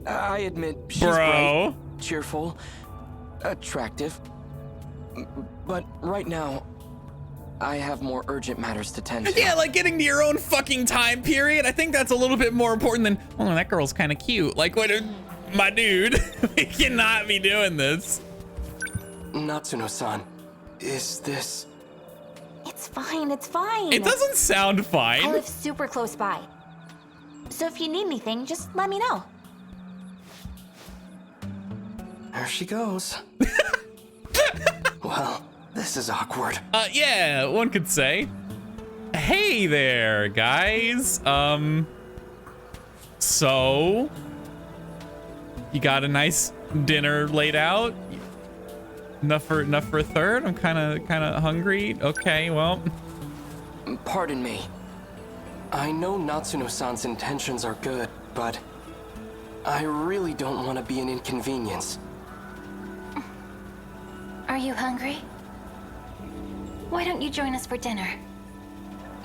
I admit she's bright, cheerful, attractive. But right now, I have more urgent matters to tend to. Yeah, like getting to your own fucking time period. I think that's a little bit more important than, oh, that girl's kind of cute. Like, what, my dude, we cannot be doing this. Natsuno-san, is this... It's fine, it's fine. It doesn't sound I fine. live super close by. So if you need anything, just let me know. There she goes. Well, this is awkward. Yeah, one could say. Hey there, guys. So you got a nice dinner laid out? Enough for a third? I'm kind of hungry. Okay, well. Pardon me. I know Natsuno-san's intentions are good, but I really don't want to be an inconvenience. Are you hungry? Why don't you join us for dinner?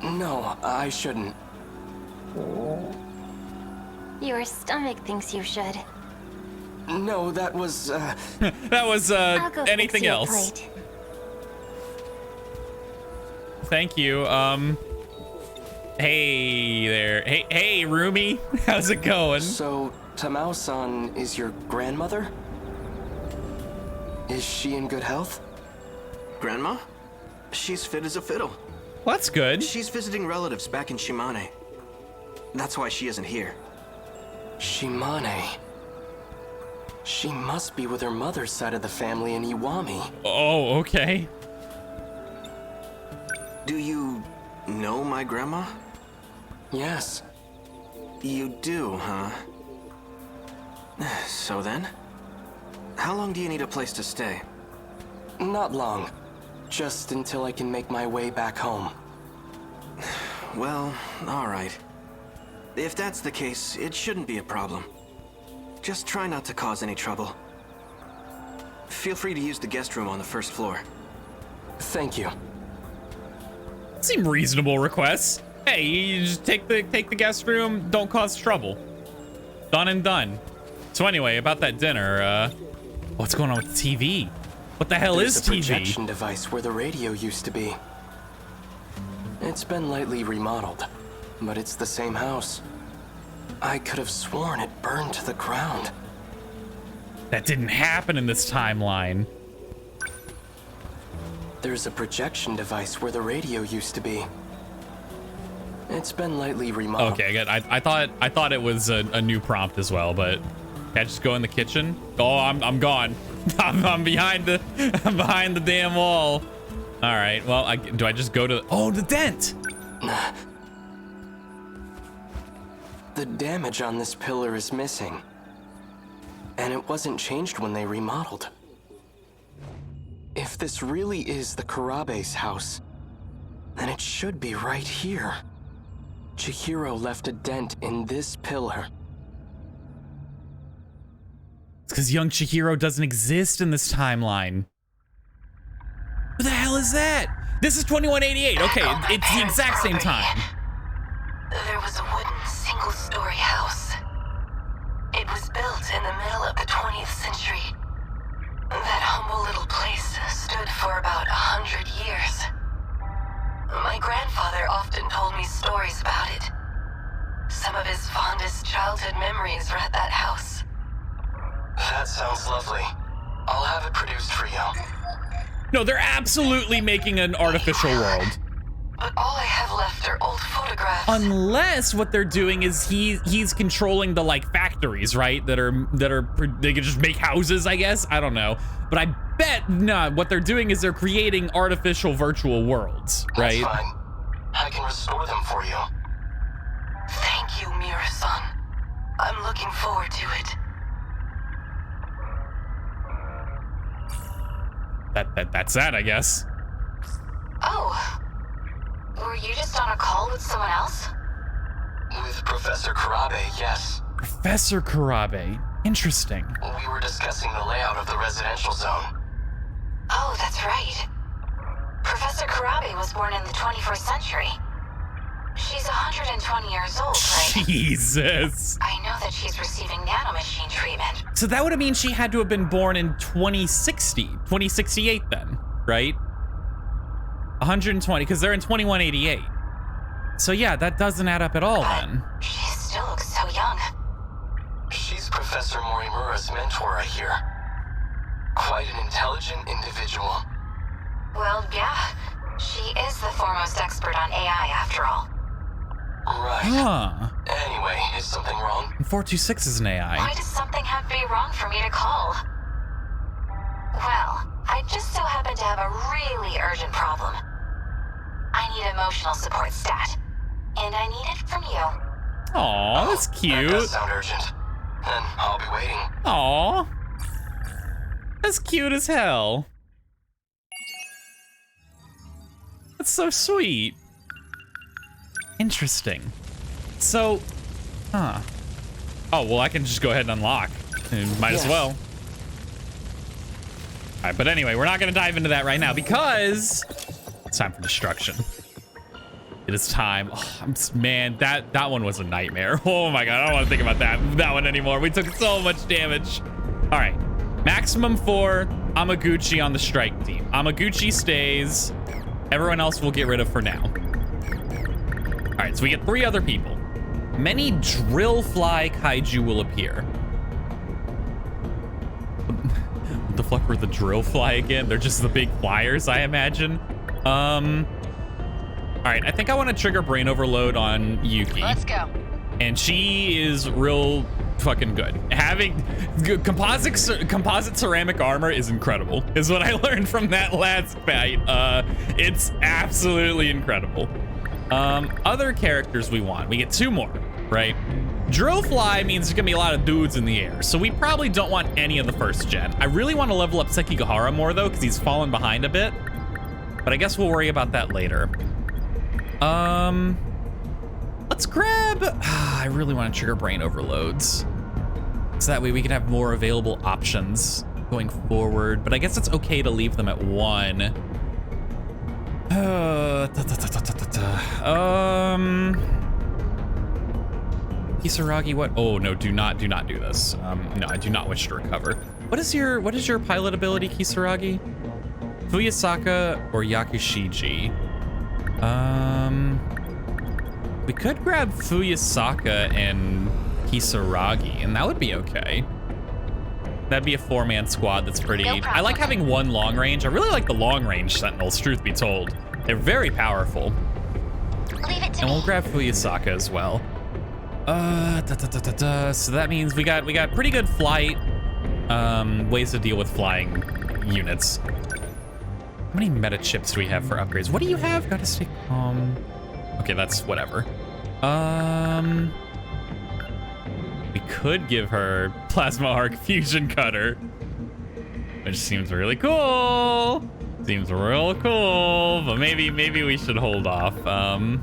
No, I shouldn't. Your stomach thinks you should. No, that was, that was I'll go anything fix you a else. plate. Thank you. Hey there. Hey, Rumi. How's it going? So, Tamao-san is your grandmother? Is she in good health? Grandma? She's fit as a fiddle. Well, that's good. She's visiting relatives back in Shimane. That's why she isn't here. Shimane. She must be with her mother's side of the family in Iwami. Oh, okay. Do you know my grandma? Yes. You do, huh? So then? How long do you need a place to stay? Not long. Just until I can make my way back home. Well, all right. If that's the case, it shouldn't be a problem. Just try not to cause any trouble. Feel free to use the guest room on the first floor. Thank you. Seem reasonable requests. Hey, you just take the guest room, don't cause trouble. Done and done. So anyway, about that dinner, what's going on with the TV? What the hell is There's a TV? projection device where the radio used to be. It's been lightly remodeled, but it's the same house. I could have sworn it burned to the ground. That didn't happen in this timeline. There's a projection device where the radio used to be. It's been lightly remodeled. Okay, good. I thought it was a new prompt as well, but can I just go in the kitchen? Oh, I'm gone. I'm behind the damn wall. All right. Well, do I just go to the dent? The damage on this pillar is missing. And it wasn't changed when they remodeled. If this really is the Karabe's house, then it should be right here. Chihiro left a dent in this pillar. It's because young Chihiro doesn't exist in this timeline. Who the hell is that? This is 2188. Okay, it's the exact same time. There was a wooden single-story house. It was built in the middle of the 20th century. That humble little place stood for about 100 years. My grandfather often told me stories about it. Some of his fondest childhood memories are at that house. That sounds lovely. I'll have it produced for you. No, they're absolutely making an artificial world. But all I have left are old photographs. Unless what they're doing is he's controlling the like factories, right? That are they can just make houses, I guess. I don't know, but I bet what they're doing is they're creating artificial virtual worlds, right? That's fine. I can restore them for you. Thank you, Mira-san. I'm looking forward to it. That's that, I guess. Oh. Were you just on a call with someone else? With Professor Karabe, yes. Professor Karabe. Interesting. We were discussing the layout of the residential zone. Oh, that's right. Professor Karabe was born in the 21st century. She's 120 years old, right? Jesus. I know that she's receiving nanomachine treatment. So that would have mean she had to have been born in 2068 then, right? 120, because they're in 2188. So yeah, that doesn't add up at all then. She still looks so young. She's Professor Morimura's mentor, I hear. Quite an intelligent individual. Well, yeah. She is the foremost expert on AI, after all. Right. Huh. Anyway, is something wrong? 426 is an AI. Why does something have to be wrong for me to call? Well, I just so happen to have a really urgent problem. I need emotional support stat, and I need it from you. Aw, that's cute. That does sound urgent. Then I'll be waiting. Aw. That's cute as hell. That's so sweet. Interesting. So, oh, well, I can just go ahead and unlock. Might as well. All right, but anyway, we're not going to dive into that right now because it's time for destruction. It is time. Oh, man, that one was a nightmare. Oh my god, I don't want to think about that one anymore. We took so much damage. All right, maximum 4 Amaguchi on the strike team. Amaguchi stays. Everyone else we'll get rid of for now. All right, so we get 3 other people. Many drill fly kaiju will appear. What the fuck were the drill fly again? They're just the big flyers, I imagine. All right, I think I want to trigger brain overload on Yuki. Let's go. And she is real fucking good. Having composite ceramic armor is incredible, is what I learned from that last fight. It's absolutely incredible. Other characters we want. We get 2 more, right? Drill fly means there's gonna be a lot of dudes in the air, so we probably don't want any of the first gen. I really want to level up Sekigahara more though, because he's fallen behind a bit. But I guess we'll worry about that later. Let's grab... I really want to trigger brain overloads, so that way we can have more available options going forward. But I guess it's okay to leave them at 1. Kisaragi, what? Oh no, do not do this. No, I do not wish to recover. What is your pilot ability, Kisaragi? Fuyasaka or Yakushiji? We could grab Fuyasaka and Kisaragi, and that would be okay. That'd be a 4-man squad that's pretty... I like having 1 long range. I really like the long range Sentinels, truth be told. They're very powerful. Leave it to and me. We'll grab Fuyasaka as well. So that means we got pretty good flight ways to deal with flying units. How many meta chips do we have for upgrades? What do you have? Gotta stay calm. Okay, that's whatever. We could give her Plasma Arc Fusion Cutter, which seems really cool. Seems real cool, but maybe we should hold off. What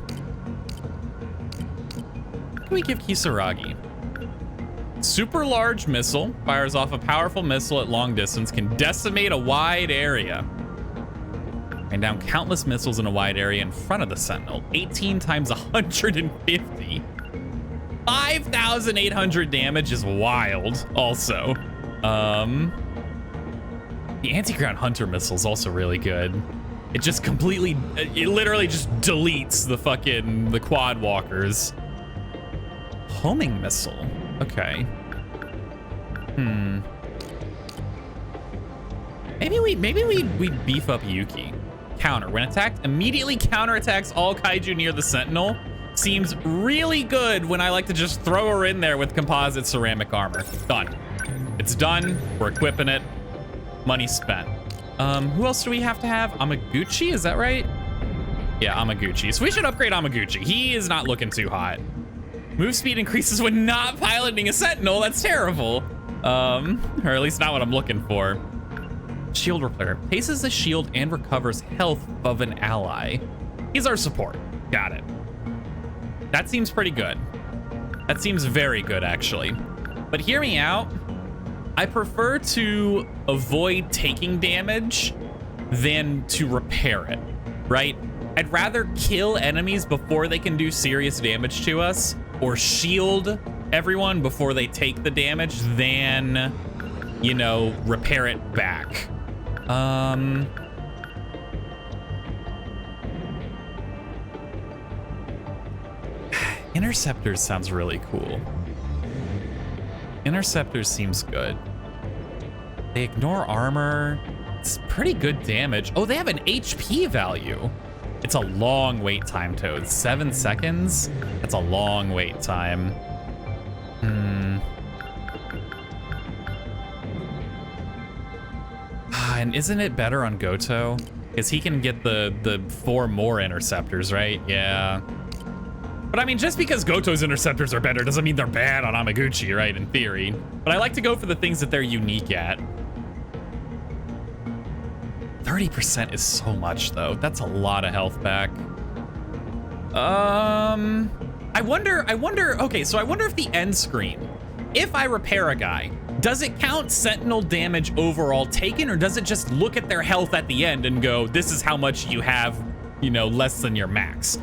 can we give Kisaragi? Super large missile, fires off a powerful missile at long distance, can decimate a wide area. Rain down countless missiles in a wide area in front of the Sentinel. 18 times 150. 5,800 damage is wild, also. The anti-ground hunter missile is also really good. It just completely, it literally just deletes the quad walkers. Homing missile, okay. Maybe we beef up Yuki. Counter, when attacked, immediately counterattacks all kaiju near the Sentinel. Seems really good when I like to just throw her in there with composite ceramic armor. Done. It's done, we're equipping it. Money spent. Who else do we have to have? Amaguchi, is that right? Yeah, Amaguchi. So we should upgrade Amaguchi. He is not looking too hot. Move speed increases when not piloting a Sentinel. That's terrible. Or at least not what I'm looking for. Shield repair. Paces the shield and recovers health of an ally. He's our support. Got it. That seems pretty good. That seems very good, actually. But hear me out. I prefer to avoid taking damage than to repair it, right? I'd rather kill enemies before they can do serious damage to us, or shield everyone before they take the damage than, you know, repair it back. Interceptors sounds really cool. Interceptors seems good. They ignore armor. It's pretty good damage. Oh, they have an HP value. It's a long wait time, Toad. 7 seconds? That's a long wait time. And isn't it better on Goto? Because he can get the 4 more interceptors, right? Yeah. But I mean, just because Goto's interceptors are better doesn't mean they're bad on Amaguchi, right? In theory. But I like to go for the things that they're unique at. 30% is so much, though. That's a lot of health back. I wonder, okay, so I wonder if the end screen, if I repair a guy, does it count Sentinel damage overall taken, or does it just look at their health at the end and go, this is how much you have, you know, less than your max?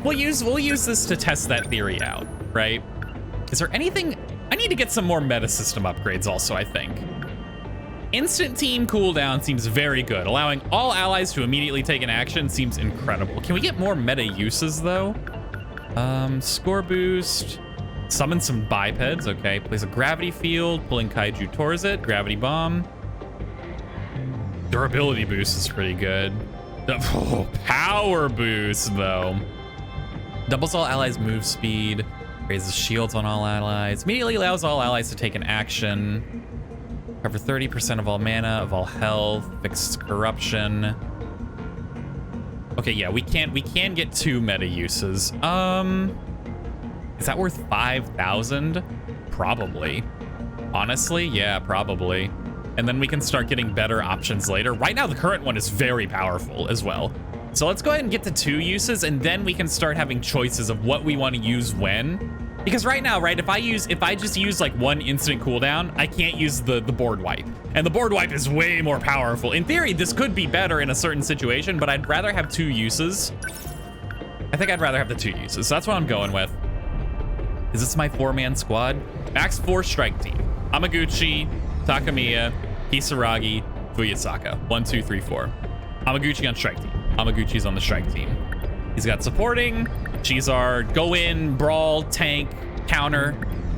We'll use this to test that theory out, right? Is there anything? I need to get some more meta system upgrades also, I think. Instant team cooldown seems very good. Allowing all allies to immediately take an action seems incredible. Can we get more meta uses though? Score boost. Summon some bipeds, okay. Place a gravity field, pulling kaiju towards it. Gravity bomb. Durability boost is pretty good. Oh, power boost though. Doubles all allies' move speed. Raises shields on all allies. Immediately allows all allies to take an action. Cover 30% of all mana, of all health. Fix corruption. Okay, yeah, we can get 2 meta uses. Is that worth 5,000? Probably. Honestly, yeah, probably. And then we can start getting better options later. Right now, the current one is very powerful as well. So let's go ahead and get to 2 uses, and then we can start having choices of what we want to use when. Because right now, right, if I just use like 1 instant cooldown, I can't use the board wipe. And the board wipe is way more powerful. In theory, this could be better in a certain situation, but I'd rather have 2 uses. I think I'd rather have the 2 uses. So that's what I'm going with. Is this my 4-man squad? Max 4 strike team. Hamaguchi, Takamiya, Kisaragi, Fuyasaka. 1, 2, 3, 4. Hamaguchi on strike team. Hamaguchi's on the strike team. He's got supporting. She's our go in, brawl, tank, counter.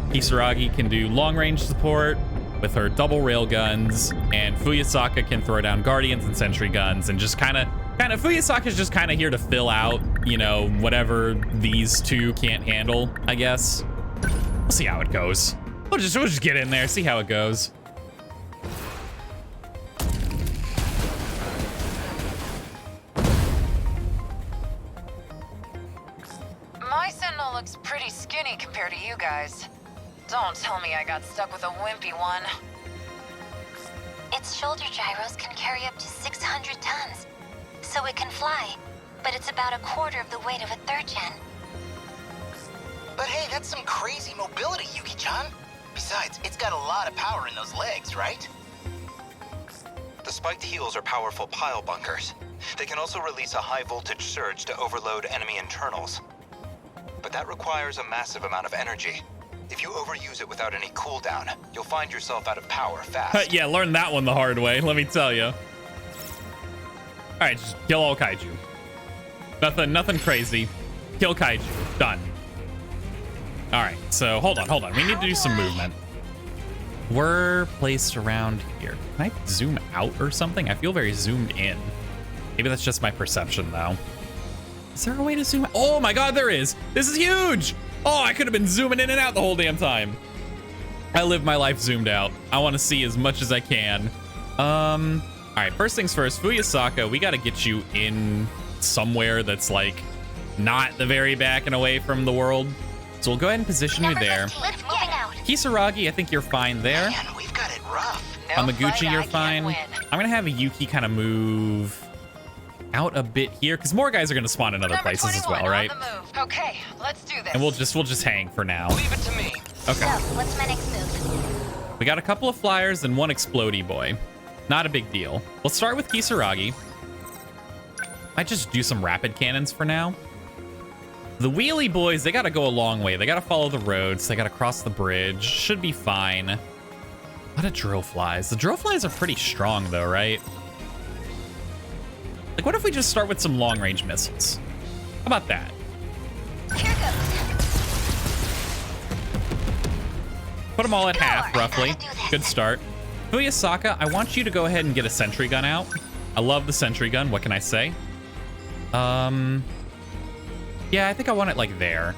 Kisaragi can do long range support with her double rail guns, and Fuyasaka can throw down guardians and sentry guns, and just kind of Fuyasaka's just kind of here to fill out, you know, whatever these 2 can't handle, I guess. We'll see how it goes. We'll just get in there, see how it goes. My Sentinel looks pretty skinny compared to you guys. Don't tell me I got stuck with a wimpy one. Its shoulder gyros can carry up to 600 tons, so it can fly, but it's about a quarter of the weight of a 3rd gen. But hey, that's some crazy mobility, Yuki-chan. Besides, it's got a lot of power in those legs, right? The spiked heels are powerful pile bunkers. They can also release a high voltage surge to overload enemy internals. But that requires a massive amount of energy. If you overuse it without any cooldown, you'll find yourself out of power fast. Yeah, learned that one the hard way, let me tell you. All right, just kill all kaiju. Nothing crazy. Kill kaiju. Done. All right, so hold on. We need to do some movement. We're placed around here. Can I zoom out or something? I feel very zoomed in. Maybe that's just my perception, though. Is there a way to zoom out? Oh my god, there is. This is huge. Oh, I could have been zooming in and out the whole damn time. I live my life zoomed out. I want to see as much as I can. All right, first things first, Fuyasaka, we got to get you in somewhere that's like not the very back and away from the world. So we'll go ahead and position you there. Kisaragi, I think you're fine there. Man, we've got it rough. Hamaguchi, you're fine. I'm gonna have Yuki kind of move out a bit here because more guys are gonna spawn in other places as well, right? Okay, let's do this. And we'll just hang for now. Leave it to me. Okay. So, what's my next move? We got a couple of flyers and 1 explodey boy. Not a big deal. We'll start with Kisaragi. Might just do some rapid cannons for now. The wheelie boys, they gotta go a long way. They gotta follow the roads. They gotta cross the bridge. Should be fine. A lot of drill flies. The drill flies are pretty strong though, right? Like, what if we just start with some long-range missiles? How about that? Here goes. Put them all at half, roughly. Good start. Fuyasaka, I want you to go ahead and get a sentry gun out. I love the sentry gun. What can I say? Yeah, I think I want it like there.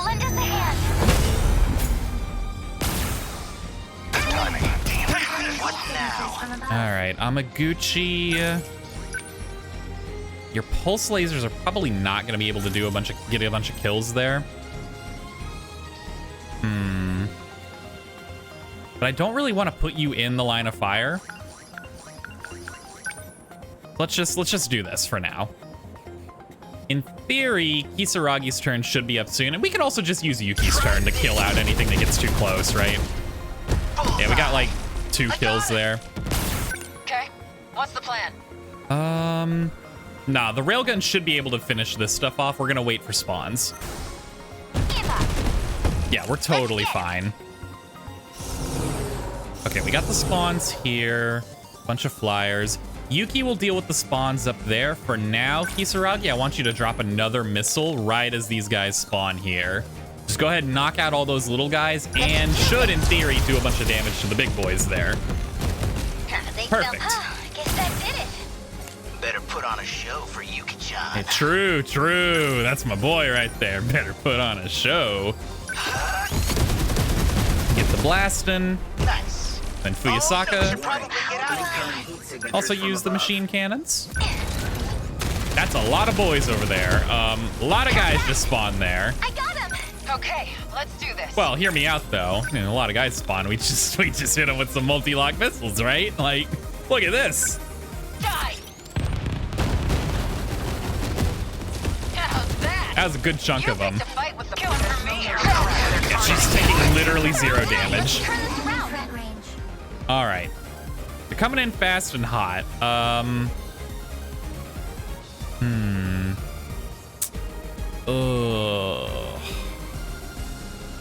Lend us a hand. Timing. Damn it. What now? All right, Hamaguchi. Your pulse lasers are probably not going to be able to do get a bunch of kills there. But I don't really want to put you in the line of fire. Let's just do this for now. In theory, Kisaragi's turn should be up soon, and we could also just use Yuki's turn to kill out anything that gets too close, right? Yeah, we got like 2 kills there. Okay, what's the plan? Nah, the railgun should be able to finish this stuff off. We're gonna wait for spawns. Yeah, we're totally fine. Okay, we got the spawns here. Bunch of flyers. Yuki will deal with the spawns up there. For now, Kisaragi, I want you to drop another missile right as these guys spawn here. Just go ahead and knock out all those little guys and should, in theory, do a bunch of damage to the big boys there. Perfect. I guess that did it. Better put on a show for Yuki-chan. Hey, true, true. That's my boy right there. Better put on a show. Get the blasting. Nice. Then Fuyasaka. Oh, also use the machine cannons. That's a lot of boys over there. A lot of guys just spawn there. I got him. Okay, let's do this. Well, hear me out though. I mean, a lot of guys spawn. We just hit them with some multi-lock missiles, right? Like, look at this. Die. How's that? That was a good chunk of them. To fight with the killing for me. Yeah, she's taking literally 0 damage. All right, they're coming in fast and hot.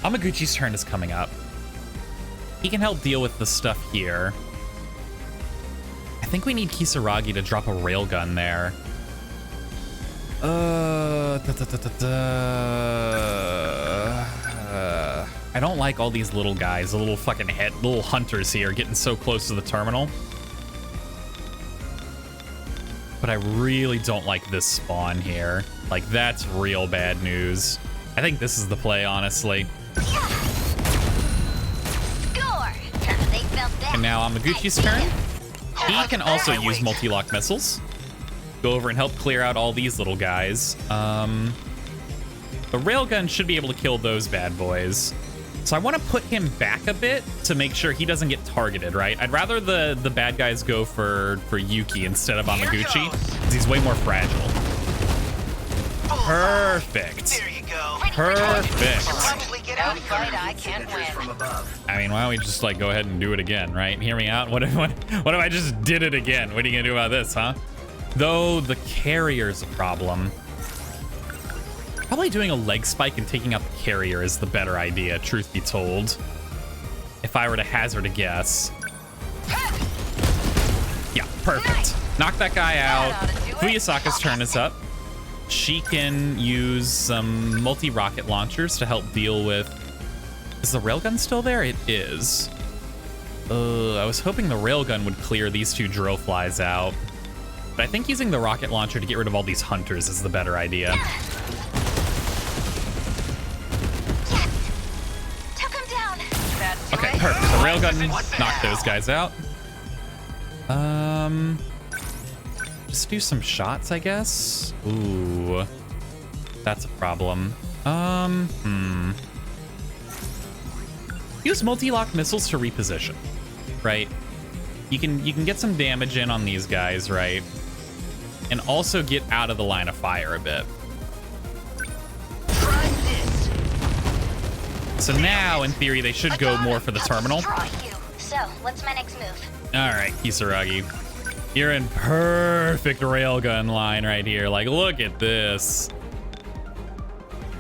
Amaguchi's turn is coming up. He can help deal with the stuff here. I think we need Kisaragi to drop a railgun there. I don't like all these little guys, the little fucking little hunters here getting so close to the terminal. But I really don't like this spawn here. Like, that's real bad news. I think this is the play, honestly. And now Amaguchi's turn. He can also use multi-lock missiles. Go over and help clear out all these little guys. The railgun should be able to kill those bad boys. So I want to put him back a bit to make sure he doesn't get targeted, right? I'd rather the bad guys go for Yuki instead of Amaguchi, because he's way more fragile. Perfect. There you go. Perfect. No fight, I can't win. I mean, why don't we just like go ahead and do it again, right? Hear me out. What if I just did it again? What are you gonna do about this, huh? Though the carrier's a problem. Probably doing a leg spike and taking out the carrier is the better idea, truth be told. If I were to hazard a guess. Yeah, perfect. Knock that guy out. Fuyasaka's turn is up. She can use some multi-rocket launchers to help deal with... Is the railgun still there? It is. I was hoping the railgun would clear these 2 drill flies out. But I think using the rocket launcher to get rid of all these hunters is the better idea. Okay, perfect. The railgun knocked those guys out. Just do some shots, I guess. Ooh, that's a problem. Use multi-lock missiles to reposition, right? You can get some damage in on these guys, right? And also get out of the line of fire a bit. So now, in theory, they should go more for the terminal. So, what's my next move? All right, Kisaragi. You're in perfect railgun line right here. Like, look at this.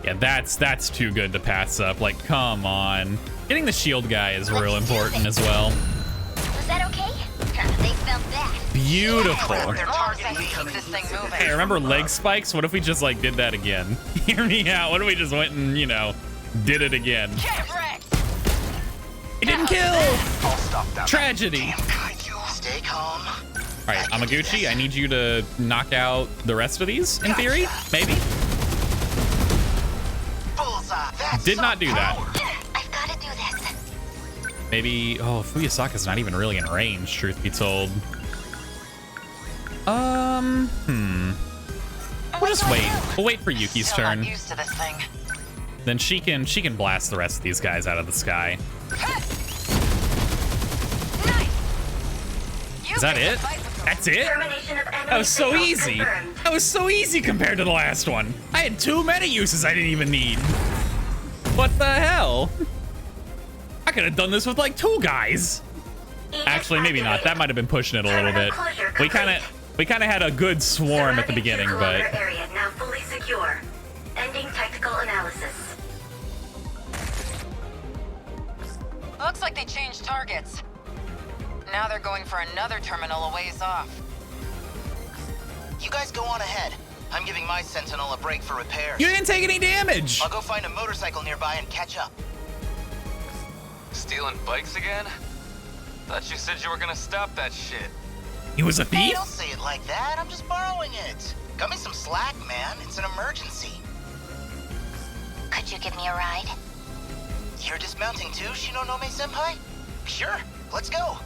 Yeah, that's too good to pass up. Like, come on. Getting the shield guy is real important as well. Was that okay? They felt that. Beautiful. This thing moving. Hey, remember leg spikes? What if we just, like, did that again? Hear me out. What if we just went and, you know, did it again? It didn't kill! Tragedy. Stay calm. All right, Amaguchi, I need you to knock out the rest of these, in theory? Maybe? Did not do that. I've got to do this. Maybe... Oh, Fuyasaka's not even really in range, truth be told. We'll just wait. We'll wait for Yuki's turn. Used to this thing. Then she can blast the rest of these guys out of the sky. Is that it? That's it? That was so easy. That was so easy compared to the last one. I had too many uses I didn't even need. What the hell? I could have done this with like 2 guys. Actually, maybe not. That might have been pushing it a little bit. We kind of had a good swarm at the beginning, but area now fully secure. Ending tactical analysis. Looks like they changed targets. Now they're going for another terminal a ways off. You guys go on ahead. I'm giving my Sentinel a break for repairs. You didn't take any damage. I'll go find a motorcycle nearby and catch up. Stealing bikes again? Thought you said you were gonna stop that shit. He was a Hey, thief? don't say it like that. I'm just borrowing it. Cut me some slack, man. It's an emergency. Could you give me a ride? You're dismounting too, Shinonome-senpai? Sure, let's go.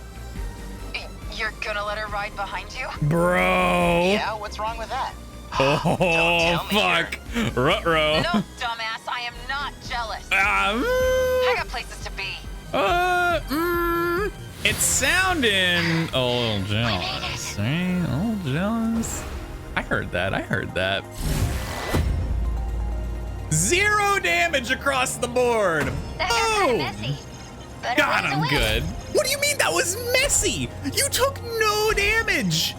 You're gonna let her ride behind you? Bro. Yeah, what's wrong with that? Oh, fuck. Ruh-roh. No, dumbass, I am not jealous. I got places to be. It's sounding a little jealous. A little jealous. I heard that. 0 damage across the board. Boom. God, I'm good. What do you mean that was messy? You took no damage.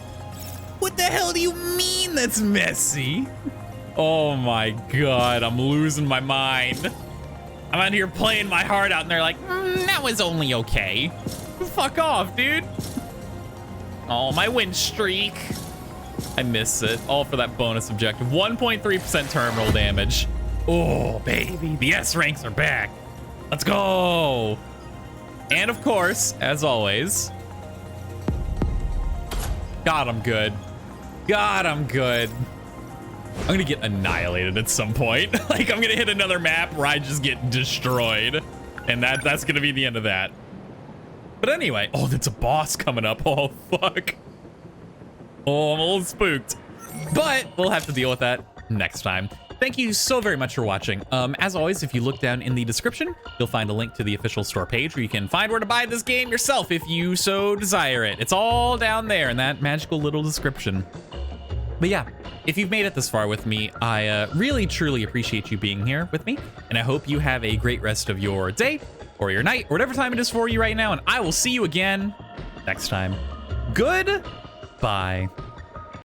What the hell do you mean that's messy? Oh my God, I'm losing my mind. I'm out here playing my heart out and they're like, that was only okay. Fuck off, dude. Oh, my win streak. I miss it. All for that bonus objective. 1.3% terminal damage. Oh, baby. The S ranks are back. Let's go. And of course, as always, God, I'm good. God, I'm good. I'm gonna get annihilated at some point. Like, I'm gonna hit another map where I just get destroyed. And that's gonna be the end of that. But anyway, oh, that's a boss coming up. Oh, fuck. Oh, I'm a little spooked. But we'll have to deal with that next time. Thank you so very much for watching. As always, if you look down in the description, you'll find a link to the official store page where you can find where to buy this game yourself if you so desire it. It's all down there in that magical little description. But yeah, if you've made it this far with me, I really, truly appreciate you being here with me. And I hope you have a great rest of your day or your night or whatever time it is for you right now. And I will see you again next time. Goodbye.